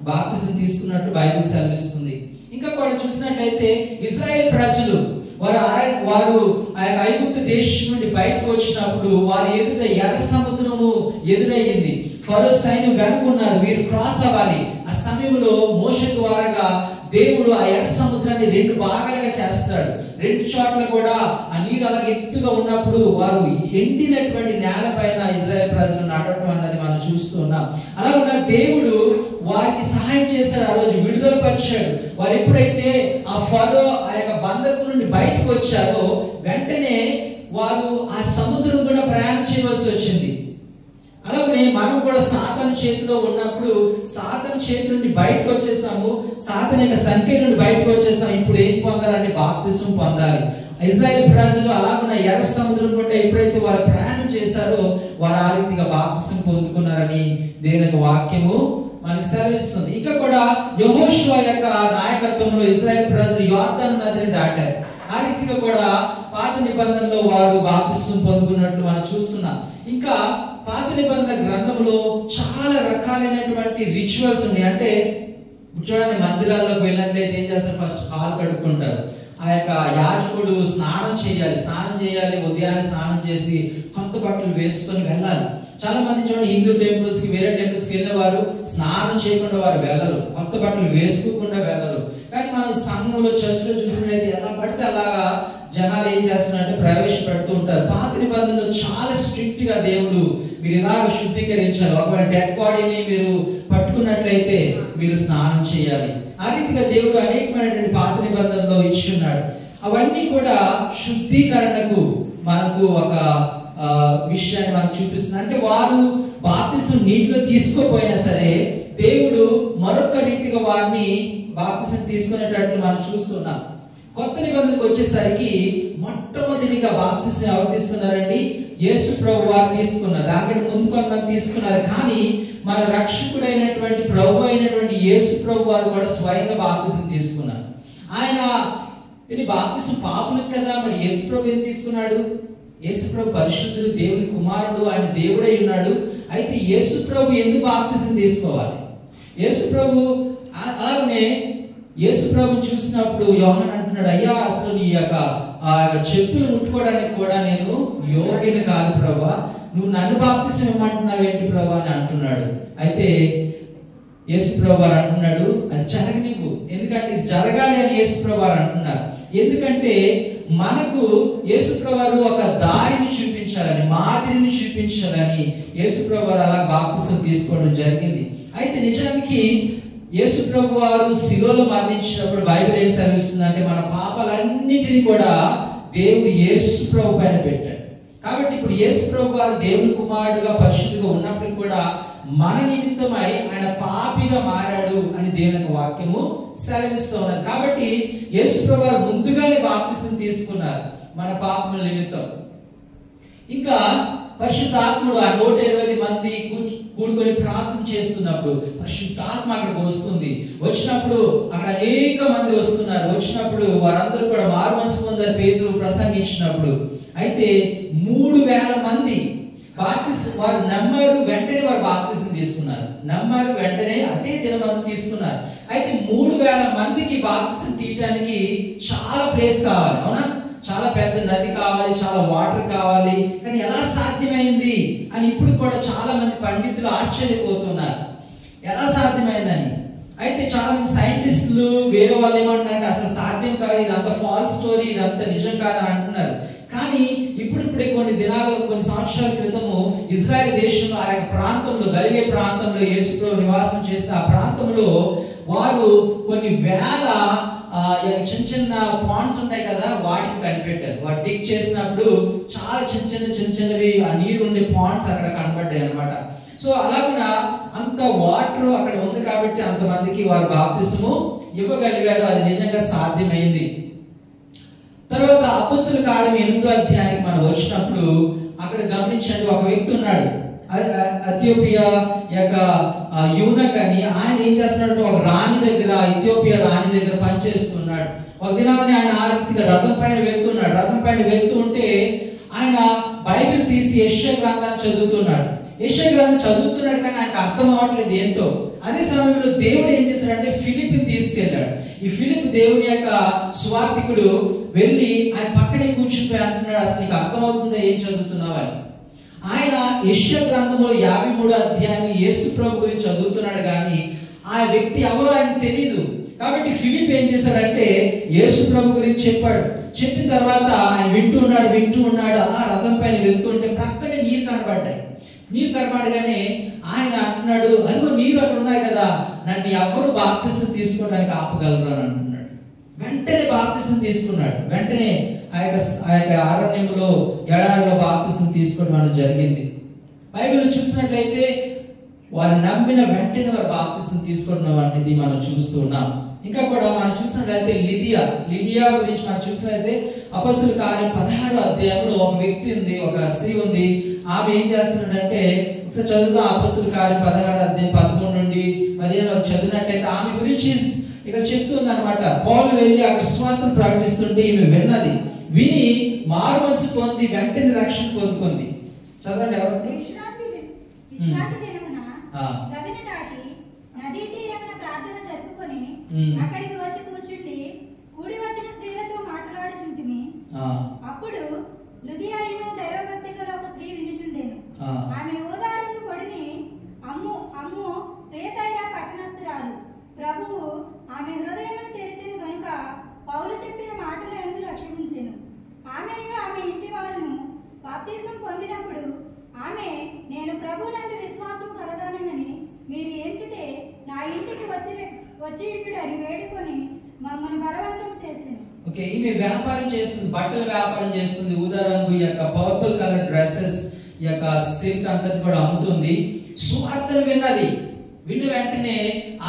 బాప్తిస్మం తీసుకున్నట్టు బైబిల్ సెలవిస్తుంది. ఇంకా కూడా చూసినట్లయితే ఇశ్రాయేల్ ప్రజలు వారు ఆ యొక్క ఐగుప్తు దేశం నుండి బయటకు వచ్చినప్పుడు వారి ఎదుట ఎర్ర సముద్రము ఎదురయ్యింది. ఫరో సైన్యం వెనుకున్నారు, వీరు క్రాస్ అవ్వాలి. ఆ సమయంలో మోషే ద్వారా దేవుడు ఆ ఎర్ర సముద్రాన్ని 2 భాగాలుగా చేస్తాడు. 2 చోట్ల కూడా ఆ నీరు అలా ఎత్తుగా ఉన్నప్పుడు వారు ఎండినటువంటి నేల పైన ఇశ్రాయేల్ ప్రజలు నడవడం అన్నది మనం చూస్తున్నాం. అలా ఉన్న దేవుడు వారికి సహాయం చేశాడు. ఆ రోజు విడుదల పరిచాడు. వారు ఎప్పుడైతే ఆ ఫరో ఆ యొక్క బంధకు నుండి బయటకు వచ్చారో వెంటనే వారు ఆ సముద్రం కూడా ప్రయాణం చేయవలసి వచ్చింది. అలాగే మనం కూడా సాతాను చేతిలో ఉన్నప్పుడు సాతాను చేతి నుండి బయటకు వచ్చేసాము, సాతాను యొక్క సంఖ్య నుండి బయటకు వచ్చేసాము. ఇప్పుడు ఏం పొందాలంటే బాప్తిస్మం పొందాలి. ఇశ్రాయేల్ ప్రజలు అలాగున్న ఎర్ర సముద్రం గుండా ఎప్పుడైతే వారు ప్రయాణం చేశారో వారు ఆ రీతిగా బాప్తిస్మం పొందుకున్నారని దేవుని యొక్క వాక్యము మనకు సెలవిస్తుంది. ఇక కూడా యెహోషువ యొక్క నాయకత్వంలో ఇశ్రాయేల్ ప్రజలు యోర్దాను నదిని దాటారు. ఆ రీతిగా కూడా పాత నిబంధనలో వారు బాప్తిస్మం పొందుకున్నట్లు మనం చూస్తున్నాం. ఇంకా పాత నిబంధన గ్రంథంలో చాలా రకాలైనటువంటి రిచువల్స్ ఉన్నాయి. అంటే చూడండి, మందిరాల్లోకి వెళ్ళినట్లయితే ఏం చేస్తారు? ఫస్ట్ కాలు కడుక్కుంటారు. ఆ యొక్క యాజకుడు స్నానం చేయాలి. ఉదయాన్నే స్నానం చేసి కొత్త బట్టలు వేసుకొని వెళ్ళాలి. చాలా మంది చూడండి, హిందూ టెంపుల్స్ కి, వేరే టెంపుల్స్ కి వెళ్ళే వారు స్నానం చేయకుండా వారు వెళ్ళరు, కొత్త బట్టలు వేసుకోకుండా వెళ్ళరు. కానీ మనం సంఘంలో, చర్చిలో చూసినట్లయితే ఎలా పడితే అలాగా జనాలు ఏం చేస్తున్నారంటే ప్రవేశపెడుతూ ఉంటారు. పాత నిబంధనలో చాలా స్ట్రిక్ట్ గా దేవుడు మీరు ఇలాగ శుద్ధీకరించాలి. ఒకవేళ డెడ్ బాడీని మీరు పట్టుకున్నట్లయితే మీరు స్నానం చేయాలి. ఆ రీతిగా దేవుడు అనేకమైనటువంటి పాత నిబంధనలో ఇచ్చున్నాడు. అవన్నీ కూడా శుద్ధీకరణకు మనకు ఒక విషయాన్ని మనకు చూపిస్తుంది. అంటే వారు బాప్తిస్మం నీటిలో తీసుకోపోయినా సరే దేవుడు మరొక రీతిగా వారిని బాప్తిస్మం తీసుకునేటట్లు మనం చూస్తున్నాం. కొత్త నిబంధనకు వచ్చేసరికి మొట్టమొదటిగా బాప్తిస్మం ఎవరు తీసుకున్నారండి? యేసు ప్రభు వారు తీసుకున్నారు. దానికంటే ముందు కొంతమంది తీసుకున్నారు. కానీ మన రక్షకుడైనటువంటి ప్రభు అయినటువంటి యేసు ప్రభు వారు కూడా స్వయంగా బాప్తిస్మం తీసుకున్నారు. ఆయన బాప్తిస్మం పాపులకు కదా, మరి యేసు ప్రభు ఏం తీసుకున్నాడు? యేసు ప్రభు పరిశుద్ధుడు, దేవుని కుమారుడు, ఆయన దేవుడై ఉన్నాడు. అయితే యేసు ప్రభు ఎందుకు బాప్తిస్మం తీసుకోవాలి? యేసు ప్రభు అలాగే యేసు ప్రభు చూసినప్పుడు యోహాను అంటున్నాడు, అయ్యా అసలు నీ యొక్క చెప్పులు ముట్టుకోవడానికి కూడా నేను యోగ్యుని కాదు ప్రభా, నువ్వు నన్ను బాప్తిస్మం ఇవ్వమంటున్నావు ఏంటి ప్రభా అని అంటున్నాడు. అయితే యేసు ప్రభు వారు అంటున్నాడు, అది జరగనివ్వు, ఎందుకంటే ఇది జరగాలి అని యేసు ప్రభు వారు అంటున్నారు. ఎందుకంటే మనకు యేసుప్రభువారు ఒక దారిని చూపించాలని, మాదిరిని చూపించాలని యేసుప్రభువారు అలా బాప్తిసం తీసుకోవడం జరిగింది. అయితే నిజానికి యేసుప్రభువారు శిలువలో మరణించినప్పుడు బైబిల్ ఏం సెలవిస్తుందంటే మన పాపాలన్నిటినీ కూడా దేవుడు యేసుప్రభు పైన పెట్టాడు. కాబట్టి ఇప్పుడు యేసుప్రభు వారు దేవుని కుమారుడుగా పరిశుద్ధిగా ఉన్నప్పుడు కూడా మన నిమిత్తమై ఆయన పాపిగా మారాడు అని దేవుని వాక్యము సెలవిస్తూ ఉన్నది. కాబట్టి యేసుప్రభు వారు ముందుగానే బాప్తిసం తీసుకున్నారు మన పాపముల నిమిత్తం. ఇంకా పరిశుద్ధాత్ముడు ఆ 120 మంది కూడుకొని ప్రార్థన చేస్తున్నప్పుడు పరిశుద్ధాత్మ అక్కడికి వస్తుంది. వచ్చినప్పుడు అక్కడ అనేక మంది వస్తున్నారు. వచ్చినప్పుడు వారందరూ కూడా మారుమనసు పొందారు పేతురు ప్రసంగించినప్పుడు. అయితే 3000 మంది వారు నమ్మారు, వెంటనే వారు బాప్తిసం తీసుకున్నారు. నమ్మారు, వెంటనే అదే దినమందు తీసుకున్నారు. అయితే 3000 మందికి బాప్తిసం తీయటానికి చాలా ప్లేస్ కావాలి, అవునా? చాలా పెద్ద నది కావాలి, చాలా వాటర్ కావాలి. కానీ ఎలా సాధ్యమైంది అని ఇప్పుడు కూడా చాలా మంది పండితులు ఆశ్చర్యపోతున్నారు, ఎలా సాధ్యమైందని. అయితే చాలా మంది సైంటిస్టులు వేరే వాళ్ళు ఏమంటున్నారు, అసలు సాధ్యం కాదు, ఇదంతా ఫాల్స్ స్టోరీ, ఇదంతా నిజం కాదని అంటున్నారు. కానీ ఇప్పుడిప్పుడే కొన్ని సంవత్సరాల క్రితము ఇజ్రాయెల్ దేశంలో ఆ యొక్క ప్రాంతంలో, గలిలే ప్రాంతంలో యేసుప్రభు నివాసం చేసిన ఆ ప్రాంతంలో వారు కొన్ని వేల చిన్న చిన్న పాండ్స్ ఉంటాయి కదా, వాటిని కనిపెట్టారు. వాటి డిగ్ చేసినప్పుడు చాలా చిన్నవి ఆ నీరు ఉండే పాండ్స్ అక్కడ కనబడ్డాయి అన్నమాట. సో అలాగున అంత వాటర్ అక్కడ ఉంది కాబట్టి అంతమందికి వారు బాప్తిసము ఇవ్వగలిగారు. అది నిజంగా సాధ్యమైంది. తర్వాత అపొస్తలుల కార్యం 8వ అధ్యాయానికి మనం వచ్చినప్పుడు అక్కడ గమనించండి, ఒక వ్యక్తి ఉన్నాడు, ఇథియోపియా యొక్క యూనక్ అని. ఆయన ఏం చేస్తున్నాడు, ఒక రాణి దగ్గర, ఇథియోపియా రాణి దగ్గర పనిచేస్తున్నాడు. ఒక దినాన్ని ఆయన ఆర్థిక రథం పైన వెళ్తున్నాడు. రథం పైన వెళ్తూ ఉంటే ఆయన బైబిల్ తీసి యెషయా గ్రంథాన్ని చదువుతున్నాడు. యెషయా గ్రంథం చదువుతున్నాడు కానీ ఆయనకు అర్థం అవ్వట్లేదు ఏంటో. అదే సమయంలో దేవుడు ఏం చేశాడంటే ఫిలిప్ తీసుకెళ్ళాడు. ఈ ఫిలిప్ దేవుని యొక్క స్వార్థికుడు వెళ్ళి ఆయన పక్కనే కూర్చుంటే అంటున్నాడు, అసలు నీకు అర్థమవుతుందా ఏం చదువుతున్నావు అని. ఆయన యెషయా గ్రంథంలో 53వ అధ్యాయాన్ని యేసు ప్రభు గురించి చదువుతున్నాడు కానీ ఆ వ్యక్తి ఎవరో ఆయనకు తెలియదు. కాబట్టి ఫిలిప్ ఏం చేశాడంటే యేసు ప్రభు గురించి చెప్పాడు. చెప్పిన తర్వాత ఆయన వింటూ ఉన్నాడు. అలా రథం పైన వెళ్తుంటే ప్రక్కనే నీరు కనబడ్డాయి. నీరు కనబడగానే ఆయన అంటున్నాడు, అదిగో నీరు అక్కడ ఉన్నాయి కదా, నన్ను ఎవరు బాప్తిసం తీసుకోవడానికి ఆపగలరు అని అంటున్నాడు. వెంటనే బాప్తిసం తీసుకున్నాడు. వెంటనే ఆ యొక్క అరణ్యంలో ఎడారిలో బాప్తిసం తీసుకోవడం అనేది జరిగింది. బైబిల్ చూసినట్లయితే వారు నమ్మిన వెంటనే వారు బాప్తిసం తీసుకోవడం అనేది మనం చూస్తున్నాం. ఇంకా కూడా మనం చూసినట్లయితే లిడియా గురించి మనం చూసినట్లయితే అపొస్తలుల కార్యం 16వ అధ్యాయంలో ఒక వ్యక్తి ఉంది, ఒక స్త్రీ ఉంది. ఆమె ఏం చేస్తున్నాడంటే ఒకసారి చదువుదాం. అపొస్తలుల కార్యం 16వ అధ్యాయం 13 నుండి 15 వరకు చదివినట్లయితే ఆమె గురించి ఇక్కడ చెప్తుంది అనమాట. పౌలు వెళ్ళి అక్కడ సువార్తను ప్రకటిస్తుంటే ఈమె విని మారు మనసు పొంది వెంటనే రక్షణ పొందుకుంది. చదవండి. ఎవరు? విశ్రాంతి దినమున గవిని దాటి నదీ తీరమున ప్రార్థన జరుపుకొని అక్కడికి వచ్చి కూర్చుండి కూడి వచ్చిన స్త్రీలతో మాట్లాడుచుంటిమి. అప్పుడు లుదియాయును దైవభక్తి గల ఒక స్త్రీ వినుచుండెను. ఆమె ఓదారును కొడిని అమ్ము తేతైరా పట్టణస్థురాలు. ప్రభువు ఆమె హృదయమును తెరిచెను గనుక పౌలు చెప్పిన మాటల యందు లక్ష్యముంచెను. ఆమెయు ఆమె ఇంటి వారును బాప్తిసం పొందినప్పుడు ఆమె, నేను ప్రభువునందు విశ్వాసం కలదానని మీరు ఎంచితే నా ఇంటికి వచ్చి ఇంటుడని వేడుకొని మమ్మల్ని బలవంతం చేసింది. ఓకే, ఈమె వ్యాపారం చేస్తుంది, బట్టల వ్యాపారం చేస్తుంది. ఊదా రంగు యొక్క పర్పుల్ కలర్ డ్రెస్సెస్, ఈ యొక్క సిల్క్ అంతా కూడా అమ్ముతుంది. సువార్తను విన్న వెంటనే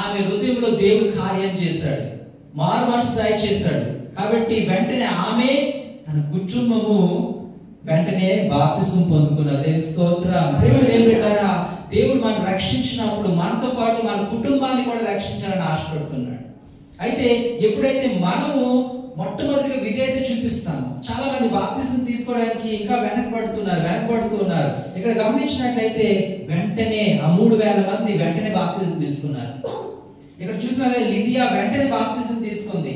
ఆమె హృదయంలో దేవుడు కార్యం చేశాడు, మారు మనసు దయచేశాడు. కాబట్టి వెంటనే ఆమె తన కుటుంబము వెంటనే బాప్తిసం పొందుకున్నారు. దేవుని స్తోత్రం. ప్రేమలేమిటారా, దేవుడు మనం రక్షించినప్పుడు మనతో పాటు మన కుటుంబాన్ని కూడా రక్షించాలని ఆశపడుతున్నాడు. అయితే ఎప్పుడైతే మనము మొట్టమొదటిగా విధేయత చూపిస్తాము, చాలా మంది బాప్తిసం తీసుకోవడానికి ఇంకా వెనకబడుతూ ఉన్నారు. ఇక్కడ గమనించినట్లయితే వెంటనే ఆ 3000 మంది వెంటనే బాప్తిసం తీసుకున్నారు. ఇక్కడ చూసినట్లయితే లిదియా వెంటనే బాప్తిసం తీసుకుంది.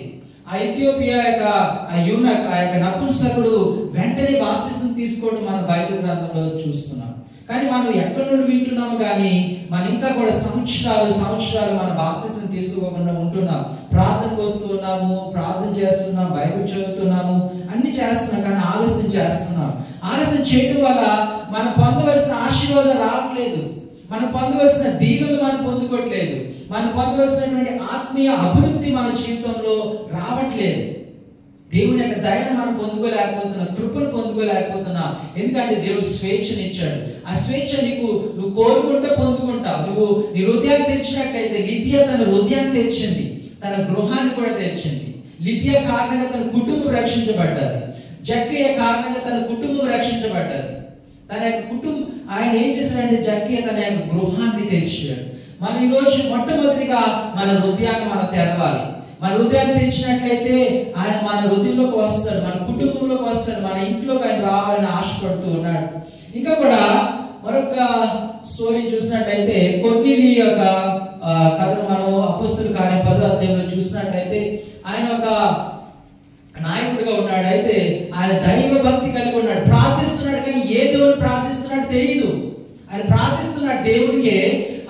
ఆ ఇథియోపియా యొక్క నపుంసకుడు వెంటనే బాప్తిసం తీసుకోవడం మన బైబిల్ గ్రంథంలో చూస్తున్నాం. కానీ మనం ఎక్కడి నుండి వింటున్నాము కానీ మనం ఇంకా కూడా సంవత్సరాలు మన బాప్తిసం తీసుకోకుండా ఉంటున్నాం. ప్రార్థనకు వస్తున్నాము, ప్రార్థన చేస్తున్నాం, బైబిల్ చదువుతున్నాము, అన్ని చేస్తున్నాం, కానీ ఆలస్యం చేస్తున్నాం. ఆలస్యం చేయడం వల్ల మనం పొందవలసిన ఆశీర్వాదం రావట్లేదు, మనం పొందవలసిన దీవెనలు మనం పొందుకోవట్లేదు, మనం పొందవలసినటువంటి ఆత్మీయ అభివృద్ధి మన జీవితంలో రావట్లేదు. దేవుని యొక్క దయను మనం పొందుకోలేకపోతున్నాం, కృపను పొందుకోలేకపోతున్నాం. ఎందుకంటే దేవుడు స్వేచ్ఛను ఇచ్చాడు. ఆ స్వేచ్ఛ నువ్వు కోరుకుంటే పొందుకుంటావు. నువ్వు నీ హృదయాన్ని తెరిచినట్లయితే, లిదియా తన హృదయాన్ని తెరిచింది, తన గృహాన్ని కూడా తెరిచింది. లిదియా కారణంగా తన కుటుంబం రక్షించబడ్డారు, జక్కయ్య కారణంగా తన కుటుంబం రక్షించబడ్డారు. తన యొక్క కుటుంబం ఆయన ఏం చేశాడంటే జక్కయ్య తన యొక్క గృహాన్ని తెరిచాడు. మనం ఈరోజు మొట్టమొదటిగా మన హృదయాన్ని మనం తెరవాలి. మన హృదయాన్ని తెరిచినట్లయితే ఆయన మన హృదయంలోకి వస్తాడు, మన కుటుంబంలోకి వస్తాడు, మన ఇంట్లోకి ఆయన రావాలని ఆశపడుతూ ఉన్నాడు. ఇంకా కూడా మరొక స్టోరీ చూసినట్లయితే కొర్నేలి యొక్క కథను మనం అపోస్తలుల కార్యం 10వ అధ్యాయంలో చూసినట్లయితే ఆయన ఒక నాయకుడిగా ఉన్నాడు. అయితే ఆయన దైవ భక్తి కలిగి ఉన్నాడు, ప్రార్థిస్తున్నాడు, కానీ ఏ దేవుని ప్రార్థిస్తున్నాడు తెలియదు. ఆయన ప్రార్థిస్తున్నాడు దేవుడికి,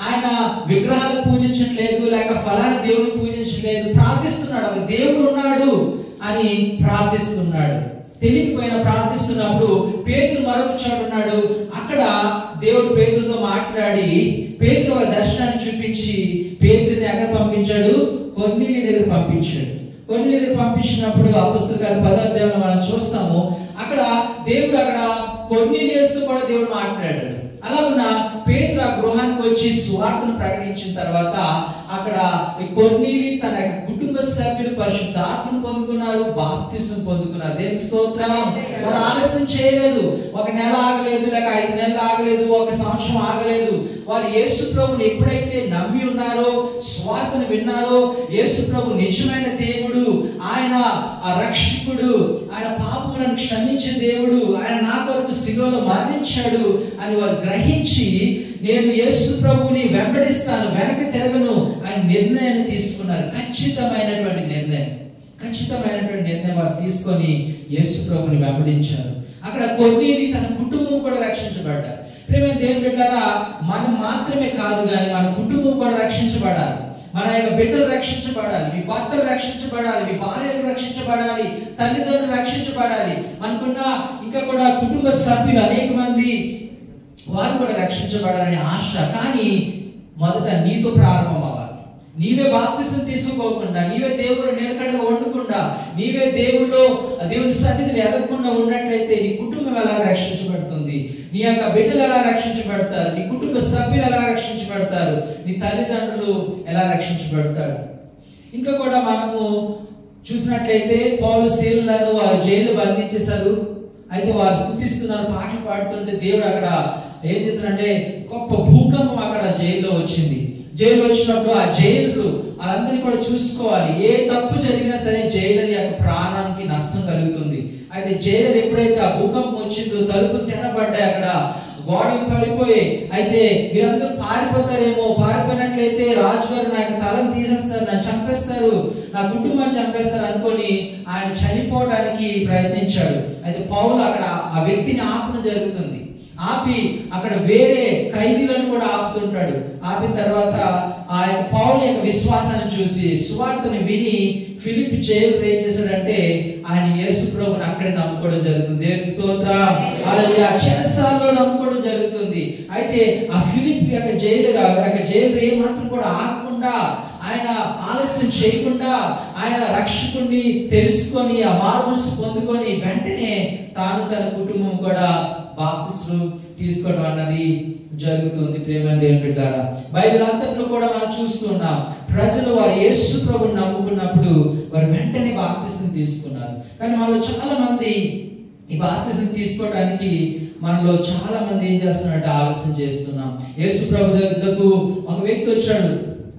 ఆయన విగ్రహాలు పూజించట్లేదు, లేక ఫలానా దేవుడిని పూజించట్లేదు, ప్రార్థిస్తున్నాడు. ఒక దేవుడు ఉన్నాడు అని ప్రార్థిస్తున్నాడు. తెలియకపోయినా ప్రార్థిస్తున్నప్పుడు పేతురు మరొక చోట ఉన్నాడు. అక్కడ దేవుడు పేతురుతో మాట్లాడి పేతురు ఒక దర్శనాన్ని చూపించి పేతురుని ఎక్కడ పంపించాడు? కొర్నేలి దగ్గర పంపించాడు. కొర్నేలి దగ్గర పంపించినప్పుడు అపోస్తలుల కార్యం 10వ అధ్యాయంలో మనం చూస్తాము. అక్కడ దేవుడు అక్కడ కొర్నేలియుస్తో కూడా దేవుడు మాట్లాడాడు. అలాగున్న పేతురు ఆ గృహానికి వచ్చి సువార్తను ప్రకటించిన తర్వాత అక్కడ కొర్నేలి తన కుటుంబ సభ్యులు పరిశుద్ధాత్మను పొందుకున్నారు, బాప్తిసం పొందుకున్నారు. దేవునికి స్తోత్రం. వారు ఆలస్యం చేయలేదు, 1 నెల ఆగలేదు, లేక 5 నెలలు ఆగలేదు, 1 సంవత్సరం ఆగలేదు. వారు యేసు ప్రభుని ఎప్పుడైతే నమ్మి ఉన్నారో, సువార్తను విన్నారో, యేసు ప్రభు నిజమైన దేవుడు, ఆయన ఆ రక్షకుడు, ఆయన పాపములను క్షమించే దేవుడు, ఆయన నా కొరకు శిలువలో మరణించాడు అని వారు గ్రహించి నేను యేసు ప్రభుని వెంబడిస్తాను, వెనక తిరగను అని నిర్ణయాన్ని తీసుకున్నారు. ఖచ్చితమైనటువంటి నిర్ణయం వారు తీసుకొని యేసు ప్రభుని వెంబడించారు. అక్కడ కొర్నేలి తన కుటుంబం కూడా రక్షించబడ్డారు. ప్రియమైన దేవుని బిడ్డలారా, మనం మాత్రమే కాదు కానీ మన కుటుంబం కూడా రక్షించబడాలి. మన యొక్క బిడ్డలు రక్షించబడాలి, మీ భర్తలు రక్షించబడాలి, మీ భార్యలు రక్షించబడాలి, తల్లిదండ్రులు రక్షించబడాలి. మనకున్న ఇంకా కూడా కుటుంబ సభ్యులు అనేక మంది వారు కూడా రక్షించబడాలని ఆశ. కానీ మొదట నీతో ప్రారంభం అవ్వాలి. నీవే బాప్తిసం తీసుకోకుండా, నీవే దేవుడు నిలకడగా ఉండకుండా, నీవే దేవుని సన్నిధిని ఎదగకుండా ఉన్నట్లయితే నీ కుటుంబం ఎలా రక్షించబడుతుంది? నీ యొక్క బిడ్డలు ఎలా రక్షించబడతారు? నీ కుటుంబ సభ్యులు ఎలా రక్షించబడతారు? నీ తల్లిదండ్రులు ఎలా రక్షించబడతారు? ఇంకా కూడా మనము చూసినట్లయితే పౌలు శీలను వారు జైలు బంధించేశారు. అయితే వారు స్తుతిస్తున్నారు, పాటలు పాడుతుంటే దేవుడు అక్కడ ఏం చేశారంటే గొప్ప భూకంపం అక్కడ జైల్లో వచ్చింది. జైలు వచ్చినప్పుడు ఆ జైలు వాళ్ళందరినీ కూడా చూసుకోవాలి. ఏ తప్పు జరిగినా సరే జైలర్ యొక్క ప్రాణానికి నష్టం కలుగుతుంది. అయితే జైలర్ ఎప్పుడైతే ఆ భూకంపం వచ్చిందో తలుపులు తెరబడ్డాయి, అక్కడ గోడలు పడిపోయి, అయితే వీరందరూ పారిపోతారేమో, పారిపోయినట్లయితే రాజుగారు నా యొక్క తలను తీసేస్తారు, నన్ను చంపేస్తారు, నా కుటుంబాన్ని చంపేస్తారు అనుకొని ఆయన చనిపోవడానికి ప్రయత్నించాడు. అయితే పౌలు అక్కడ ఆ వ్యక్తిని ఆపడం జరుగుతుంది. ఆపి అక్కడ వేరే ఖైదీలను కూడా ఆపుతుంటాడు. ఆపిన తర్వాత ఆ పౌలు యొక్క విశ్వాసాన్ని చూసి సువార్తను విని ఫిలిప్ జైలు ఏం చేశాడంటే ఆయన యేసు ప్రభువుని అక్కడే నమ్ముకోవడం జరుగుతుంది. దేవునికి స్తోత్రం. హల్లెలూయా. చెరసాలలో నమ్ముకోవడం జరుగుతుంది. అయితే ఆ ఫిలిప్ యొక్క జైలు ఏమాత్రం కూడా ఆగకుండా, ఆయన ఆలస్యం చేయకుండా, ఆయన రక్షకుడిని తెలుసుకొని ఆ మారుమనసు పొందుకొని వెంటనే తాను తన కుటుంబం కూడా బాప్తిస్మం తీసుకోవడం అన్నది జరుగుతుంది. ప్రియమైన దేవుని బిడ్డలారా, బైబిల్ అంతట్లో కూడా మనం చూస్తున్నాం, ప్రజలు వారు యేసు ప్రభువుని నమ్ముకున్నప్పుడు వారు వెంటనే బాప్తిస్మం తీసుకున్నారు. కానీ మనలో చాలా మంది ఈ బాప్తిస్మం తీసుకోవడానికి మనలో చాలా మంది ఏం చేస్తున్నారంటే ఆలస్యం చేస్తున్నాం. యేసు ప్రభు దగ్గరకు ఒక వ్యక్తి వచ్చాడు,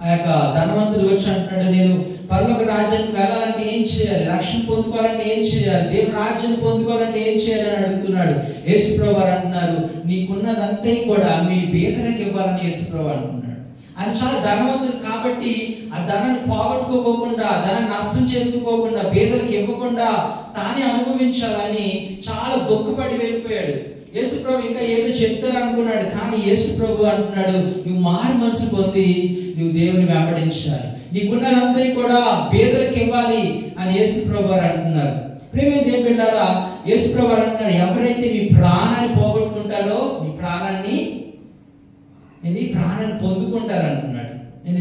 ఆ యొక్క ధనవంతుడు వచ్చి అంటున్నాడు, నేను పరలోక రాజ్యానికి వెళ్ళాలంటే ఏం చేయాలి, రక్షణ పొందుకోవాలంటే ఏం చేయాలి, దేవుని రాజ్యం పొందుకోవాలంటే ఏం చేయాలి అని అడుగుతున్నాడు. యేసు ప్రభు అంటున్నారు, నీకున్నదంతా కూడా మీ పేదలకు ఇవ్వాలని యేసు ప్రభు అంటున్నాడు. ఆయన చాలా ధనవంతుడు కాబట్టి ఆ ధనాన్ని పోగొట్టుకోకుండా, ధనాన్ని నష్టం చేసుకోకుండా, పేదలకు ఇవ్వకుండా తానే అనుభవించాలని చాలా దుఃఖపడి వెళ్ళిపోయాడు. యేసుప్రభు ఇంకా ఏదో చెప్తారు అనుకున్నాడు, కానీ యేసుప్రభు అంటున్నాడు, నువ్వు మారు మనసు పొంది నువ్వు దేవుని వెంబడించాలి, నీకున్నదంతా కూడా పేదలకు ఇవ్వాలి అని యేసుప్రభు వారు అంటున్నారు. ప్రేమ దేవుని బిడ్డలారా, యేసుప్రభు వారు అంటున్నారు, ఎవరైతే మీ ప్రాణాన్ని పోగొట్టుకుంటారో మీ ప్రాణాన్ని పొందుకుంటారు అంటున్నాడు.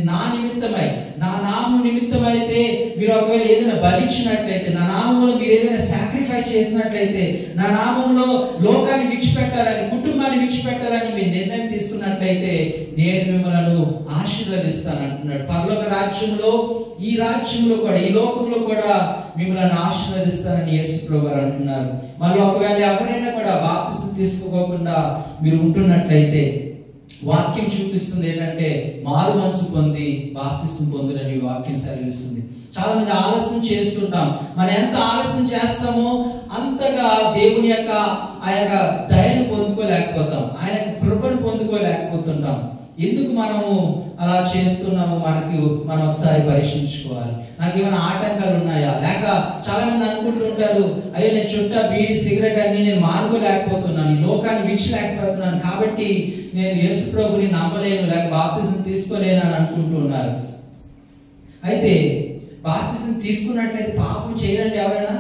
నా నిమిత్తమై, నా నామం నిమిత్తమైతే మీరు ఒకవేళ ఏదైనా బలిచ్చినట్లయితే, నా నామంలో మీరు ఏదైనా సాక్రిఫైస్ చేసినట్లయితే, నా నామంలో లోకాన్ని విడిచిపెట్టాలని, కుటుంబాన్ని విడిచిపెట్టాలని మీరు నిర్ణయం తీసుకున్నట్లయితే నేను మిమ్మల్ని ఆశీర్వదిస్తాను అంటున్నాడు. పరలోక రాజ్యంలో, ఈ రాజ్యంలో కూడా, ఈ లోకంలో కూడా మిమ్మల్ని ఆశీర్వదిస్తానని యేసుప్రభు వారు అంటున్నారు. మళ్ళీ ఒకవేళ ఎవరైనా కూడా బాప్తిసం తీసుకోకుండా మీరు ఉంటున్నట్లయితే వాక్యం చూపిస్తుంది ఏంటంటే మారు మనసు పొంది బాప్తిసం పొందునని వాక్యం సెలవిస్తుంది. చాలా మంది ఆలస్యం చేస్తుంటాం. మనం ఎంత ఆలస్యం చేస్తామో అంతగా దేవుని యొక్క ఆ యొక్క దయను పొందుకోలేకపోతాం, ఆయన కృపను పొందుకోలేకపోతుంటాం. ఎందుకు మనము అలా చేస్తున్నాము మనం ఒకసారి పరీక్షించుకోవాలి. నాకు ఏమైనా ఆటంకాలు ఉన్నాయా? లేక చాలా మంది అనుకుంటుంటారు, అయ్యో నేను చుట్టా బీడి సిగరెట్ అన్ని నేను మానుకోలేకపోతున్నాను, ఈ లోకాన్ని విడిచలేకపోతున్నాను, కాబట్టి నేను యేసుప్రభుని నమ్మలేను, లేక బాప్తిసం తీసుకోలేను అని అనుకుంటున్నారు. అయితే బాప్తిసం తీసుకున్నట్లయితే పాపం చేయరండి ఎవరైనా?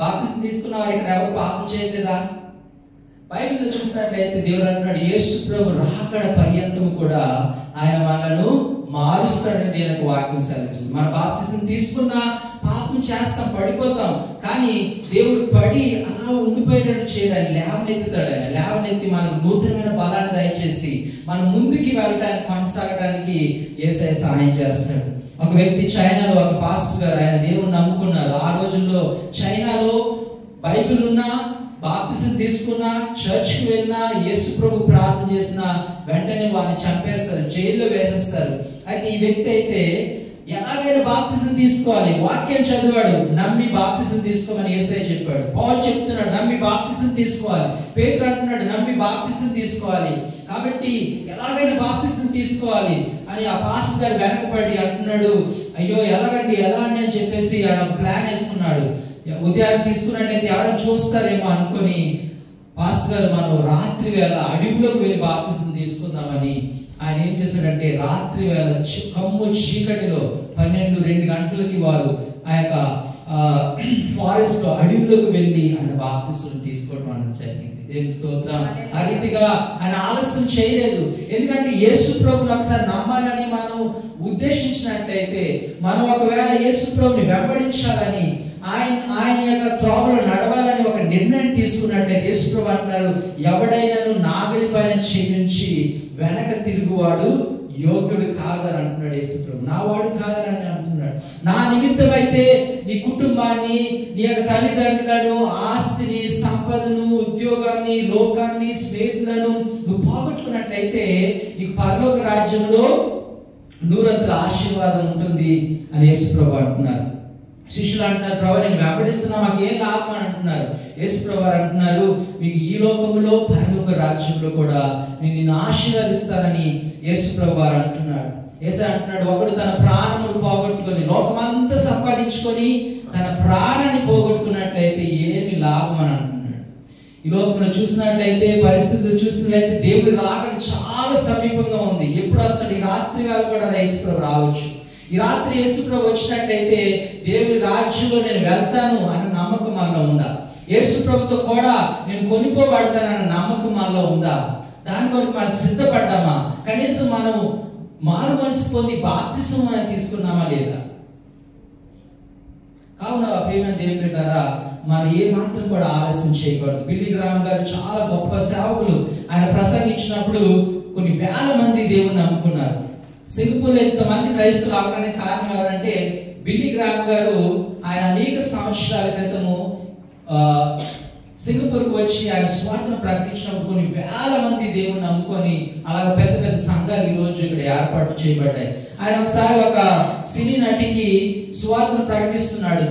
బాప్తిసం తీసుకున్న వారు ఇక్కడ ఎవరు పాపం చేయలేదా? బైబిల్లో చూసినట్లయితే దేవుడు అంటున్నాడు, యేసుప్రభు రాకడ పర్యంతం కూడా ఆయన మనను మారుస్తాడని దేవునికి వాక్యం సెలవిస్తుంది. మన బాప్తిసం తీసుకున్నా పాపం చేస్తాం, పడిపోతాం, కానీ దేవుడు పడి అలా ఉండిపోయేటట్టు చేయడానికి లేవనెత్తుతాడు. ఆయన లేవనెత్తి మనకు నూతనమైన బలాన్ని దయచేసి మనం ముందుకి వెళ్ళడానికి, కొనసాగడానికి యేసయ్య సహాయం చేస్తాడు. ఒక వ్యక్తి చైనాలో, ఒక పాస్టర్ గారు, ఆయన దేవుణ్ణి నమ్ముకున్నారు. ఆ రోజుల్లో చైనాలో బైబిల్ ఉన్నా, బాప్తిసం తీసుకున్నా, చర్చ్కి వెళ్ళినా, యేసుప్రభు ప్రార్థన చేసినా వెంటనే వారిని చంపేస్తారు, జైల్లో వేసేస్తారు. అయితే ఈ వ్యక్తి అయితే ఎలాగైనా బాప్తిసం తీసుకోవాలి, వాక్యం చదివాడు, నమ్మి బాప్తిసం తీసుకోమని యేసయ్య చెప్పాడు. పౌలు చెప్తున్నాడు, నమ్మి బాప్తిసం తీసుకోవాలి. పేతురు అంటున్నాడు, నమ్మి బాప్తిసం తీసుకోవాలి. కాబట్టి ఎలాగైనా బాప్తిసం తీసుకోవాలి అని ఆ పాస్టర్ గారు వెనకపడి అంటున్నాడు, అయ్యో ఎలాగండి, ఎలా అండి అని చెప్పేసి ఆయన ప్లాన్ వేసుకున్నాడు. ఉదయాన్ని తీసుకున్నట్టయితే ఎవరైనా చూస్తారేమో అనుకుని పాస్టర్ గారు మనం రాత్రి వేళ అడవిలోకి వెళ్ళి బాప్తిసం తీసుకుందామని ఆయన ఏం చేశాడంటే, రాత్రి వేళ కమ్ము చీకటిలో 12-2 గంటలకి వారు ఆ యొక్క ఫారెస్ట్ లో, అడవిలోకి వెళ్ళి ఆయన బాప్తిసం తీసుకోవడం అనేది జరిగింది. దేవుని స్తోత్రం. ఆ రీతిగా ఆయన ఆలస్యం చేయలేదు. ఎందుకంటే యేసు ప్రభుని ఒకసారి నమ్మాలని మనం ఉద్దేశించినట్లయితే, మనం ఒకవేళ యేసు ప్రభుని వెంబడించాలని, ఆయన యొక్క త్రోవలో నడవాలని ఒక నిర్ణయం తీసుకున్నట్లయితే, యేసు ప్రభు అంటున్నారు, ఎవడైనాను నాగలి పైన చేయించి వెనక తిరుగువాడు యోగ్యుడు కాదని అంటున్నాడు యేసు ప్రభు. నా వాడు కాదని అంటున్నాడు. నా నిమిత్తం అయితే నీ కుటుంబాన్ని, నీ యొక్క తల్లిదండ్రులను, ఆస్తిని, సంపదను, ఉద్యోగాన్ని, లోకాన్ని, స్నేహితులను నువ్వు పోగొట్టుకున్నట్లయితే నీకు పరలోక రాజ్యంలో నూరంతల ఆశీర్వాదం ఉంటుంది అని యేసు ప్రభు అంటున్నారు. శిష్యులు అంటున్నారు, ప్రభు నేను వెంబడిస్తున్నా, మాకు ఏం లాభం అని అంటున్నారు. యేసు ప్రభు అంటున్నారు, మీకు ఈ లోకంలో పరలోక రాజ్యంలో కూడా నేను నిన్ను ఆశీర్వదిస్తానని యేసు ప్రభు వారు అంటున్నాడు. యేసు అంటున్నాడు, ఒకడు తన ప్రాణమును పోగొట్టుకొని లోకమంతా సంపాదించుకొని తన ప్రాణాన్ని పోగొట్టుకున్నట్లయితే ఏమి లాభం అని అంటున్నాడు. ఈ లోకంలో చూసినట్లయితే, పరిస్థితులు చూసినట్లయితే దేవుడి రాకడ చాలా సమీపంగా ఉంది. ఎప్పుడు వస్తాడు? ఈ రాత్రి వేళ కూడా యేసు ప్రభు రావచ్చు. ఈ రాత్రి యేసు ప్రభు వచ్చినట్లయితే దేవుడి రాజ్యంలో నేను వెళ్తాను అన్న నమ్మకం మనలో ఉందా? యేసు ప్రభుతో కూడా నేను కొనిపోబడతానన్న నమ్మకం మనలో ఉందా? దాని కొరకు మనం సిద్ధపడ్డామా? కనీసం మనం మారు మనసు పొంది బాప్తిసం మనం తీసుకున్నామా లేదా? కావున ప్రియమైన దేవుని బిడ్డలారా, మనం ఏ మాత్రం కూడా ఆలస్యం చేయకూడదు. బిల్లీ గ్రామ్ గారు చాలా గొప్ప సేవకులు. ఆయన ప్రసంగించినప్పుడు కొన్ని వేల మంది దేవుని నమ్ముకున్నారు. సింగపూర్లో ఇంతమంది క్రైస్తవులు అవడానికి కారణం ఎవరంటే, బిల్లీ గ్రామ్ గారు ఆయన అనేక సంవత్సరాల క్రితము సింగపూర్కు వచ్చి ఆయన స్వార్థను ప్రకటించినప్పుడు కొన్ని వేల మంది దేవుని నమ్ముకొని అలాగ పెద్ద పెద్ద సంఘాలు ఈ రోజు ఇక్కడ ఏర్పాటు చేయబడ్డాయి. ఆయన ఒకసారి ఒక సినీ నటికి స్వార్థను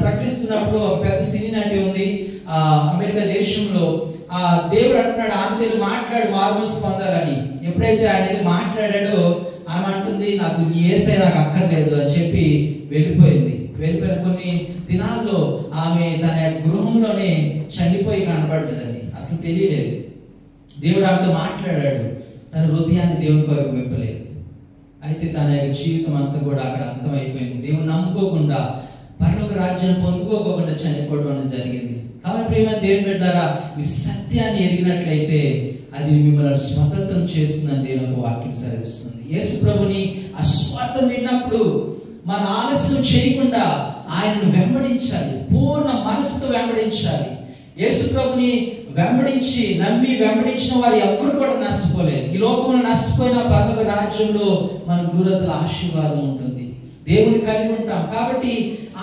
ప్రకటిస్తున్నప్పుడు ఒక పెద్ద సినీ నటి ఉంది అమెరికా దేశంలో. దేవుడు అంటున్నాడు, ఆమెతో మాట్లాడు మారు మనసు పొందాలని. ఎప్పుడైతే ఆయన మాట్లాడాడో ఆమె అంటుంది నాకు నీ యేసయ్య నాకు అక్కర్లేదు అని చెప్పి వెళ్ళిపోయింది. వెళ్ళిపోయిన కొన్ని దినాల్లో ఆమె తన గృహంలోనే చనిపోయి కనబడ్డదని అసలు తెలియలేదు. దేవుడు ఆమెతో మాట్లాడాడు, తన హృదయాన్ని దేవుని కొరకు విప్పలేదు. అయితే తన యొక్క జీవితం అంతా కూడా అక్కడ అంతమైపోయింది. దేవుని నమ్ముకోకుండా పరలోక రాజ్యాన్ని పొందుకోకుండా చనిపోవడం అనేది జరిగింది. కాబట్టి ప్రియమైన దేవుని బిడ్డలారా, మీ సత్యాన్ని ఎరిగినట్లయితే అది మిమ్మల్ని స్వతంత్రం చేస్తుందని దేవుని వాక్యం సెలవిస్తుంది. యేసు ప్రభుని ఆ స్వార్థం విన్నప్పుడు మన ఆలస్యం చేయకుండా ఆయనను వెంబడించాలి, పూర్ణ మనసుతో వెంబడించాలి. యేసు ప్రభుని వెంబడించి నమ్మి వెంబడించిన వారు ఎవరు కూడా నష్టపోలేదు. ఈ లోకంలో నష్టపోయిన పరలోక రాజ్యంలో మన దూరతల ఆశీర్వాదం ఉంటుంది, దేవుని కలిగి ఉంటాం. కాబట్టి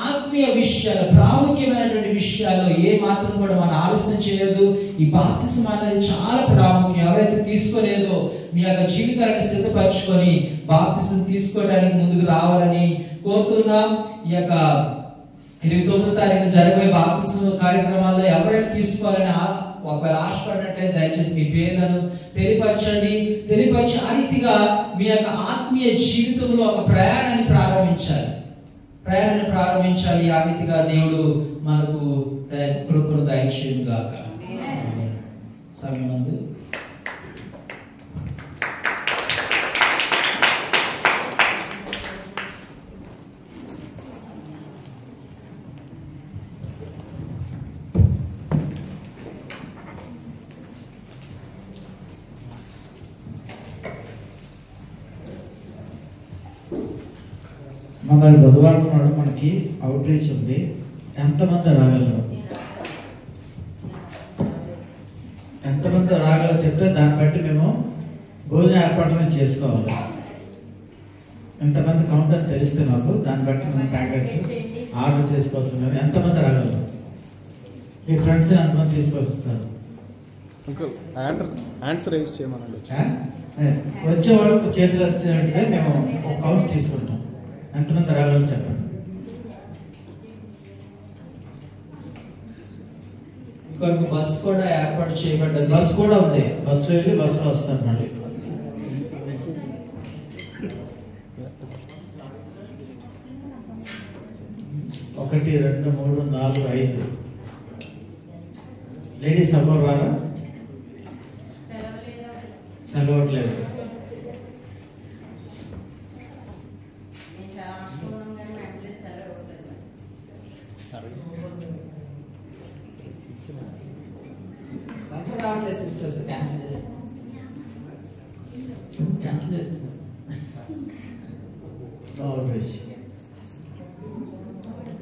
ఆత్మీయ విషయాలు, ప్రాముఖ్యమైనటువంటి విషయాల్లో ఏ మాత్రం కూడా మనం ఆలస్యం చేయదు. ఈ బాప్తిసం అనేది చాలా ప్రాముఖ్యం. ఎవరైతే తీసుకోలేదో మీ యొక్క జీవితాలను సిద్ధపరచుకొని బాప్తిసం తీసుకోవడానికి ముందుకు రావాలని కోరుతున్నాం. ఈ యొక్క 29వ తారీఖున జరగబోయే బాప్తిసం కార్యక్రమాల్లో ఎవరైనా తీసుకోవాలని ఒకవేళ ఆశపడినట్లయితే దయచేసి మీ పేర్లను తెలియపరచి ఆ రీతిగా మీ యొక్క ఆత్మీయ జీవితంలో ఒక ప్రయాణాన్ని ప్రారంభించాలి. ఆ రీతిగా దేవుడు మనకు కృపను దయచేయును గాక. సమయమందు మన బుధవారం నాడు మనకి అవుట్ రీచ్ ఉంది. ఎంతమంది రాగలరు? ఎంతమంది రాగలరు చెప్తే దాన్ని బట్టి మేము భోజన ఏర్పాట్లు చేసుకోవాలి. ఎంతమంది కౌంట్ అని తెలిస్తే నాకు దాన్ని బట్టి మేము ప్యాకెట్స్ ఆర్డర్ చేసుకోవచ్చు. ఎంతమంది రాగలరు? మీ ఫ్రెండ్స్ ఎంతమంది తీసుకొస్తారు? వచ్చేవాళ్ళు చేతులు ఎత్తినట్టుగా మేము ఒక కౌంట్ తీసుకుంటాం. ఎంతమంది రాగలరు చెప్పండి. బస్ కూడా ఏర్పాటు చేయబడ్డది. బస్ కూడా ఉంది. బస్సులో వెళ్ళి బస్సులో వస్తారు. మళ్ళీ 1 2 3 4 5 లేడీస్ ఎవరు రారా? సెలవట్లేదు.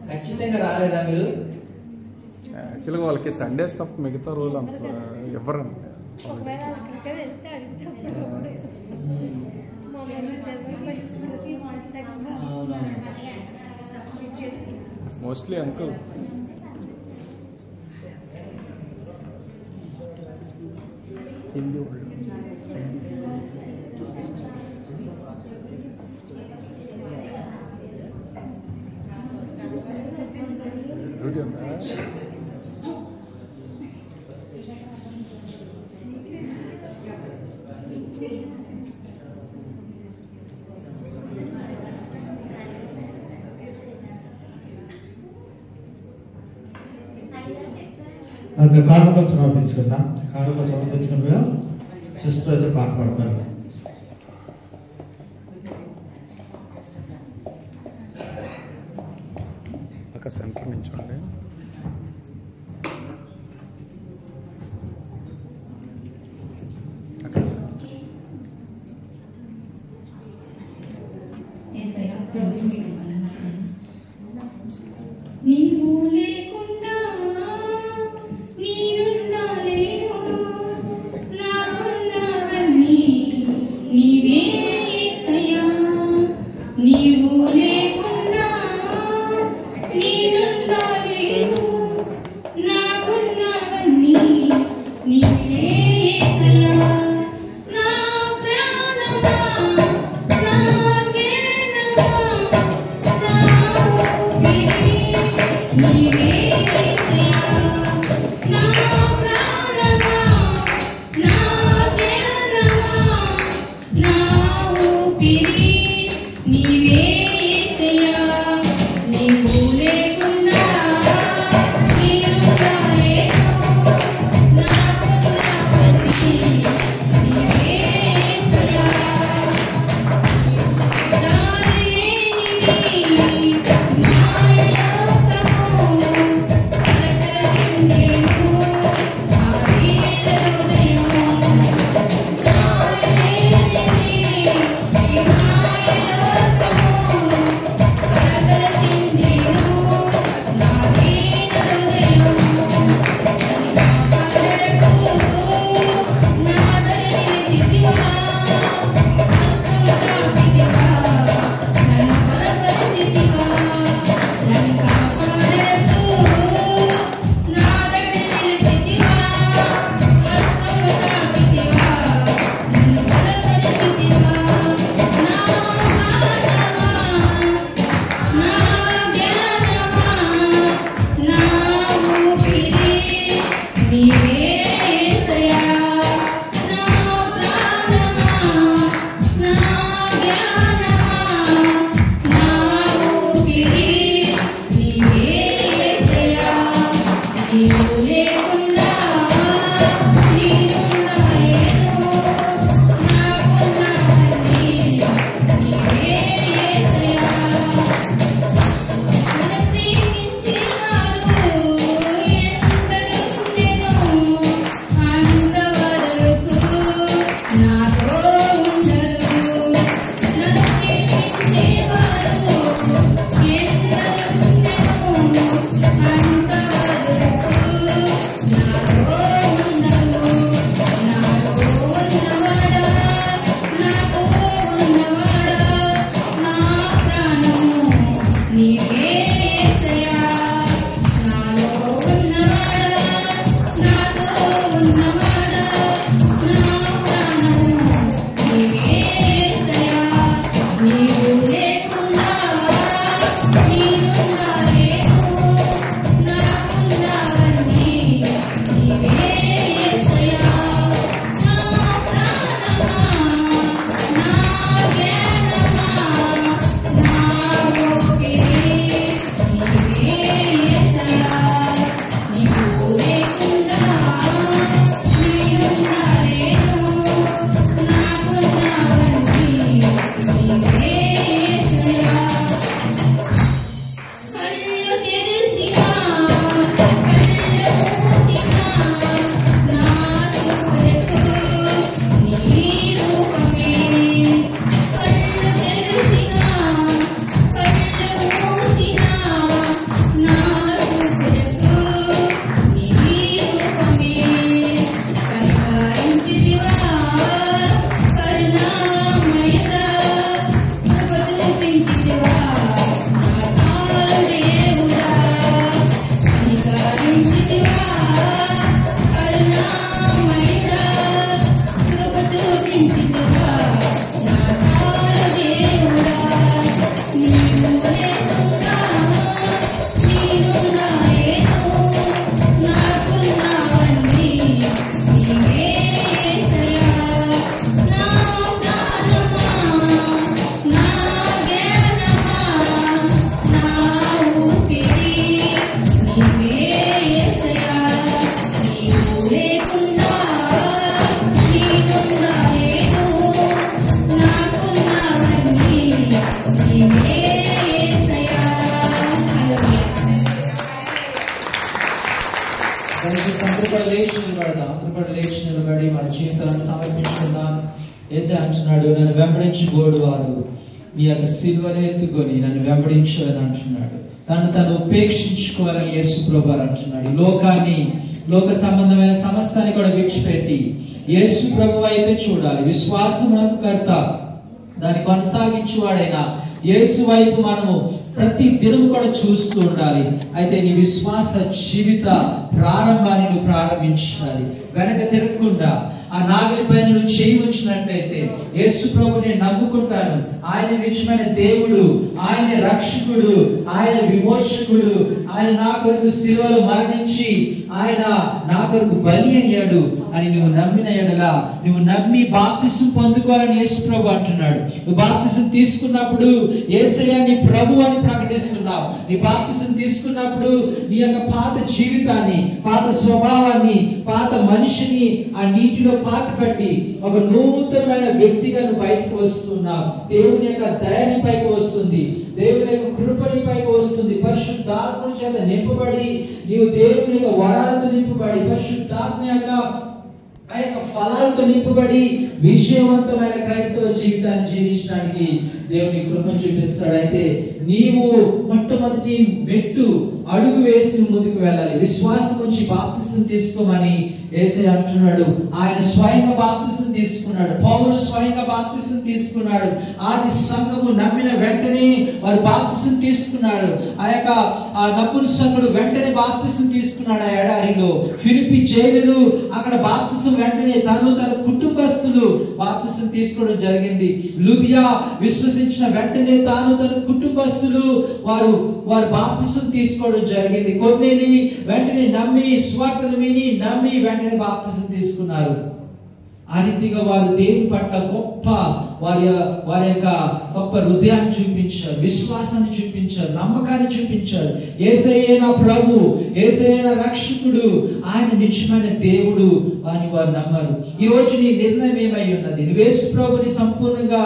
ఖచ్చితంగా రాలేదా మీరు? యాక్చువల్గా వాళ్ళకి సండేస్ తప్ప మిగతా రోజులు అంత ఎవరండి. మోస్ట్లీ అంకుల్ హిందీ డ్యూటీ ఉందా? కానుకలు సమర్పించుకుందాం. కానుకలు సమర్పించుకుంటా సిస్టర్ అయితే పాట పాడతారు. అక్కడ సెంటర్ నుంచి ఉండే నీవు లేకుండా నేనుండాలేను, నాకున్నవన్నీ నిలబడి మన జీవితాలను సమర్పించుకున్నాం. యేసయ్య అంటున్నాడు, నన్ను వెంబడించబోడు వారు నీ యొక్క సిలువను ఎత్తుకొని నన్ను వెంబడించాలని అంటున్నాడు. తను ఉపేక్షించుకోవాలని యేసు ప్రభువు అంటున్నాడు. ఈ లోకాన్ని, లోక సంబంధమైన సమస్తాన్ని కూడా విడిచిపెట్టి యేసు ప్రభు వైపే చూడాలి. విశ్వాసమునకు కర్త, దాన్ని కొనసాగించేవాడైనా యేసు వైపు మనము ప్రతి దినము కూడా చూస్తూ ఉండాలి. అయితే నీ విశ్వాస జీవిత ప్రారంభాన్ని నువ్వు ప్రారంభించాలి. వెనక తిరగకుండా ఆ నాగలి పైన నువ్వు చేయి ఉంచినట్లయితే, యేసు ప్రభు నేను నమ్ముకుంటాను, ఆయన నిజమైన దేవుడు, ఆయన రక్షకుడు, ఆయన విమోచకుడు, ఆయన నా కొరకు శిలువలో మరణించి ఆయన నా కొరకు బలి అయ్యాడు అని నువ్వు నమ్మిన ఎడలా, నువ్వు నమ్మి బాప్తిసం పొందుకోవాలని యేసు ప్రభు అంటున్నాడు. నువ్వు బాప్తిసం తీసుకున్నప్పుడు యేసయ్య నీ ప్రభు అని ప్రకటిస్తున్నావు. నీ బాప్తిసం తీసుకున్నప్పుడు నీ యొక్క పాత జీవితాన్ని, పాత స్వభావాన్ని, పాత మనిషిని ఆ నీటిలో పాత పెట్టి ఒక నూతనమైన వ్యక్తిగా నువ్వు బయటకు వస్తున్నావు. దేవుని యొక్క దయని పైకి వస్తుంది, దేవుని యొక్క కృపని పైకి వస్తుంది. పరిశుద్ధాత్మ చేత నింపబడి నీవు దేవుని యొక్క వరాలతో నింపబడి, పరిశుద్ధాత్మ యొక్క ఆ యొక్క ఫలాలతో నింపబడి విజయవంతమైన క్రైస్తవ జీవితాన్ని జీవించడానికి దేవుని కృపను చూపిస్తాడు. అయితే నీవు మొట్టమొదటి మెట్టు అడుగు వేసి ముందుకు వెళ్ళాలి. విశ్వాసం నుంచి బాప్తిసం తీసుకోమని యేసయ్య అంటున్నాడు. ఆయన స్వయంగా బాప్తిసం తీసుకున్నాడు. పౌలు స్వయంగా బాప్తిసం తీసుకున్నాడు. ఆది సంఘము నమ్మిన వెంటనే వారు బాప్తిసం తీసుకున్నాడు. ఆ నపుంసకుడు వెంటనే బాప్తిసం తీసుకున్నాడు. ఆ ఎడారిలో ఫిలిప్పి జైలులు అక్కడ బాప్తిసం వెంటనే తన కుటుంబస్తులు బాప్తిసం తీసుకోవడం జరిగింది. లుదియా విశ్వసించిన వెంటనే తన కుటుంబస్తులు వారు బాప్తిసం తీసుకోవడం జరిగింది. కొన్నేలి వెంటనే నమ్మి, స్వార్థను విని నమ్మి వెంటనే బాప్తిసం తీసుకున్నారు. ఆ రీతిగా వారు దేవుని పట్ల గొప్ప వారి యొక్క గొప్ప హృదయాన్ని చూపించారు, విశ్వాసాన్ని చూపించారు, నమ్మకాన్ని చూపించారు. యేసయ్యే నా ప్రభు, యేసయ్యే నా రక్షకుడు, ఆయన నిజమైన దేవుడు అని వారు నమ్మారు. ఈ రోజు నీ నిర్ణయం ఏమై ఉన్నది? నువ్వు యేసు ప్రభుని సంపూర్ణంగా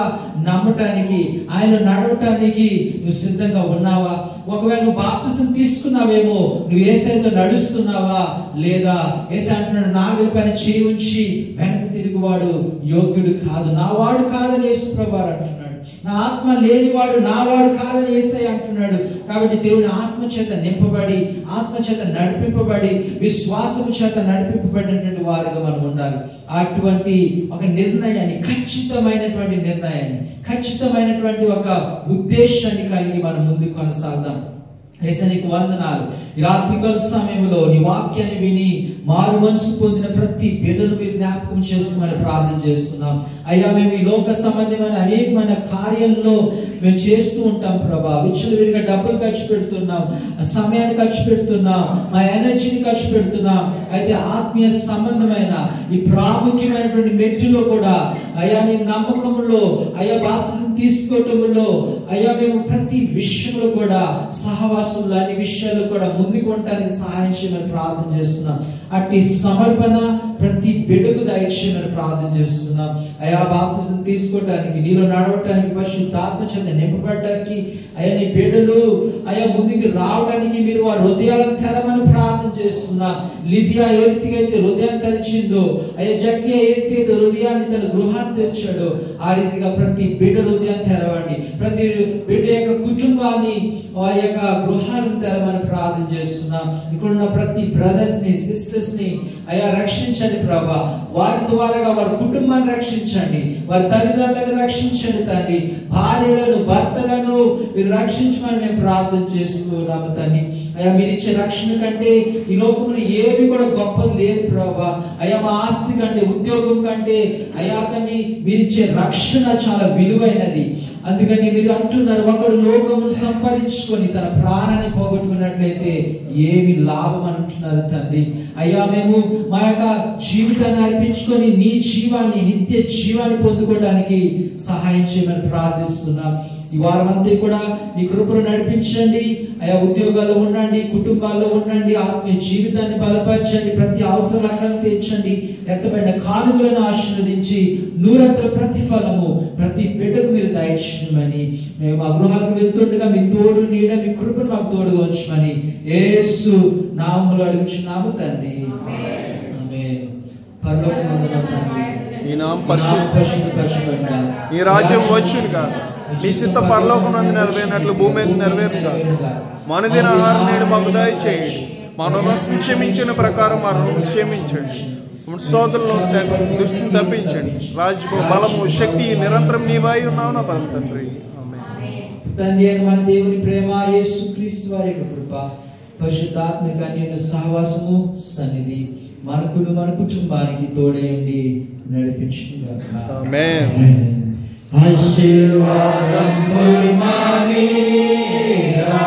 నమ్మటానికి, ఆయన నడవటానికి నువ్వు సిద్ధంగా ఉన్నావా? ఒకవేళ నువ్వు బాప్తిసం తీసుకున్నావేమో, నువ్వు యేసయ్యతో నడుస్తున్నావా? లేదా యేసయ్య అంటున్నాడు, నాగలి పైన చేయి ఉంచి వెనక్కి తిరుగువాడు యోగ్యుడు కాదు, నావాడు కాదని యేసు ప్రభువు అంటున్నాడు. నా ఆత్మ లేనివాడు నావాడు కాదని యేసయ్య అంటున్నాడు. కాబట్టి దేవుని ఆత్మ చేత నింపబడి, ఆత్మ చేత నడిపింపబడి, విశ్వాసము చేత నడిపింపబడినటువంటి వారుగా మనం ఉండాలి. అటువంటి ఒక నిర్ణయాన్ని, ఖచ్చితమైనటువంటి నిర్ణయాన్ని, ఖచ్చితమైనటువంటి ఒక ఉద్దేశాన్ని కలిగి మనం ముందుకు కొనసాగుదాం. యేసయ్య నీకు వందనాలు. ఈ రాత్రికాల సమయంలో నీ వాక్యాన్ని విని మారు మనసు పొందిన ప్రతి బిడ్డను మీరు జ్ఞాపకం చేసుకోమని ప్రార్థన చేస్తున్నాం. అయ్యా, మేము ఈ లోక సంబంధమైన అనేకమైన కార్యాల్లో మేము చేస్తూ ఉంటాం ప్రభా. విచ్చలవిడిగా డబ్బులు ఖర్చు పెడుతున్నాం, సమయాన్ని ఖర్చు పెడుతున్నాం, మా ఎనర్జీని ఖర్చు పెడుతున్నాం. అయితే ఆత్మీయ సంబంధమైన ఈ ప్రాముఖ్యమైనటువంటి మెట్టులో కూడా అయ్యా నీ నమ్మకంలో, అయ్యా బాప్తిసం తీసుకోవటంలో, అయ్యా మేము ప్రతి విషయంలో కూడా సహవాసంలో అన్ని విషయాలు కూడా ముందుకు ఉండటానికి సహాయం చేయమని ప్రార్థన చేస్తున్నాం. అట్టి సమర్పణ ప్రతి బిడ్డకు దయచేయమని ప్రార్థన చేస్తున్నాం. అయా బాప్తిసం తీసుకోవటానికి, నీలో నడవటానికి, పరిశుద్ధాత్మ చేత నింపబడటానికి, అయ్యా నీ బిడ్డలు అయా ముందుకు రావడానికి మీరు వారి హృదయాలను తెరమని ప్రార్థన చేస్తున్నాం. లిదియా ఏ రీతిగా అయితే హృదయాన్ని తెరిచిందో, అయ్యా జక్కియా ఏ రీతిగా అయితే హృదయాన్ని తన గృహాన్ని తెరిచాడో, ఆ రీతిగా ప్రతి బిడ్డ హృదయాన్ని తెరవండి. ప్రతి బిడ్డ యొక్క కుటుంబాన్ని, వారి యొక్క గృహాలను తెరమని ప్రార్థన చేస్తున్నాం. ఇక్కడ ఉన్న ప్రతి బ్రదర్స్ ని, సిస్టర్స్ ని అయా రక్షించండి రక్షించండి ప్రభా. వారి ద్వారాగా వారి కుటుంబాన్ని రక్షించండి, వారి తల్లిదండ్రులను రక్షించండి తండ్రి. భార్యలను భర్తలను మీరు రక్షించమని మేము ప్రార్థన చేస్తున్నాము తండ్రి. అయ్యా మీరు ఇచ్చే రక్షణ కంటే ఈ లోకంలో ఏమి కూడా గొప్పది లేదు ప్రభా. అయ్యా మా ఆస్తి కంటే, ఉద్యోగం కంటే అయ్యా తండ్రి మీరిచ్చే రక్షణ చాలా విలువైనది. అందుకని మీరు అంటున్నారు, ఒకడు లోకమును సంపాదించుకొని తన ప్రాణాన్ని పోగొట్టుకున్నట్లయితే ఏమి లాభం అంటున్నారు తండ్రి. అయ్యా మేము మా యొక్క జీవితాన్ని అర్పించుకొని నీ జీవాన్ని, నిత్య జీవాన్ని పొందుకోవడానికి సహాయం చేయమని ప్రార్థిస్తున్నాం. ఈ వారం అంతా కూడా మీ కృపను నడిపించండి. ఆయా ఉద్యోగాల్లో ఉండండి, కుటుంబాల్లో ఉండండి, ఆత్మీయ జీవితాన్ని బలపరచండి, ప్రతి అవసరాలను తీర్చండి, ఎత్తబడిన కానుకలను ఆశీర్వదించి నూరంతల ప్రతిఫలము ప్రతి బిడ్డకు మీరు దయచేయమని, మేము మా గృహాలకు వెళ్తుండగా మీ తోడు నీడ, మీ కృపను మాకు తోడుగా ఉంచమని యేసు నామములో అడుగుచున్నాము తండ్రి. ఆమేన్. పరలోకమందున్న తండ్రి, ఈ నామం పరిశుద్ధ, ఈ రాజ్యం వచ్చును కాదు, నీ చిత్త పరలోకమందు నెరవేరినట్లు భూమి మీద నెరవేరును కాదు. మనదిన ఆహారం నేడు మాకు దయచేయండి, మన రుణం క్షమించిన ప్రకారం మా రుణం క్షమించండి, సోదరులను దుష్టిని తప్పించండి. రాజ్యము, బలము, శక్తి నిరంతరం నీవై ఉన్నావు నా పరమ తండ్రి. తండ్రి అయిన మన దేవుని ప్రేమ, యేసుక్రీస్తు వారి యొక్క కృప, పరిశుద్ధాత్మక అన్యోన్య సహవాసము, సన్నిధి మనకును మన కుటుంబానికి తోడయండి నడిపించుగాక. ఆమేన్. ఆశీర్వాదములు మానీరా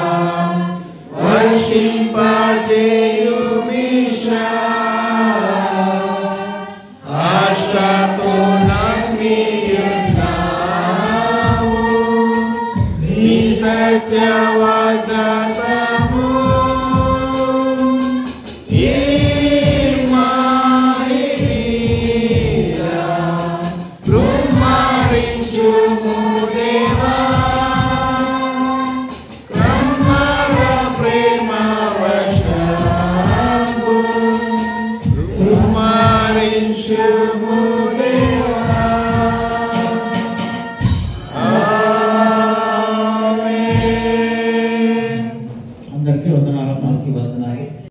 వర్షింపజేయుమిషా, ఆశతో నమ్మియున్నాము నీ సత్యవాగ్దానము. Should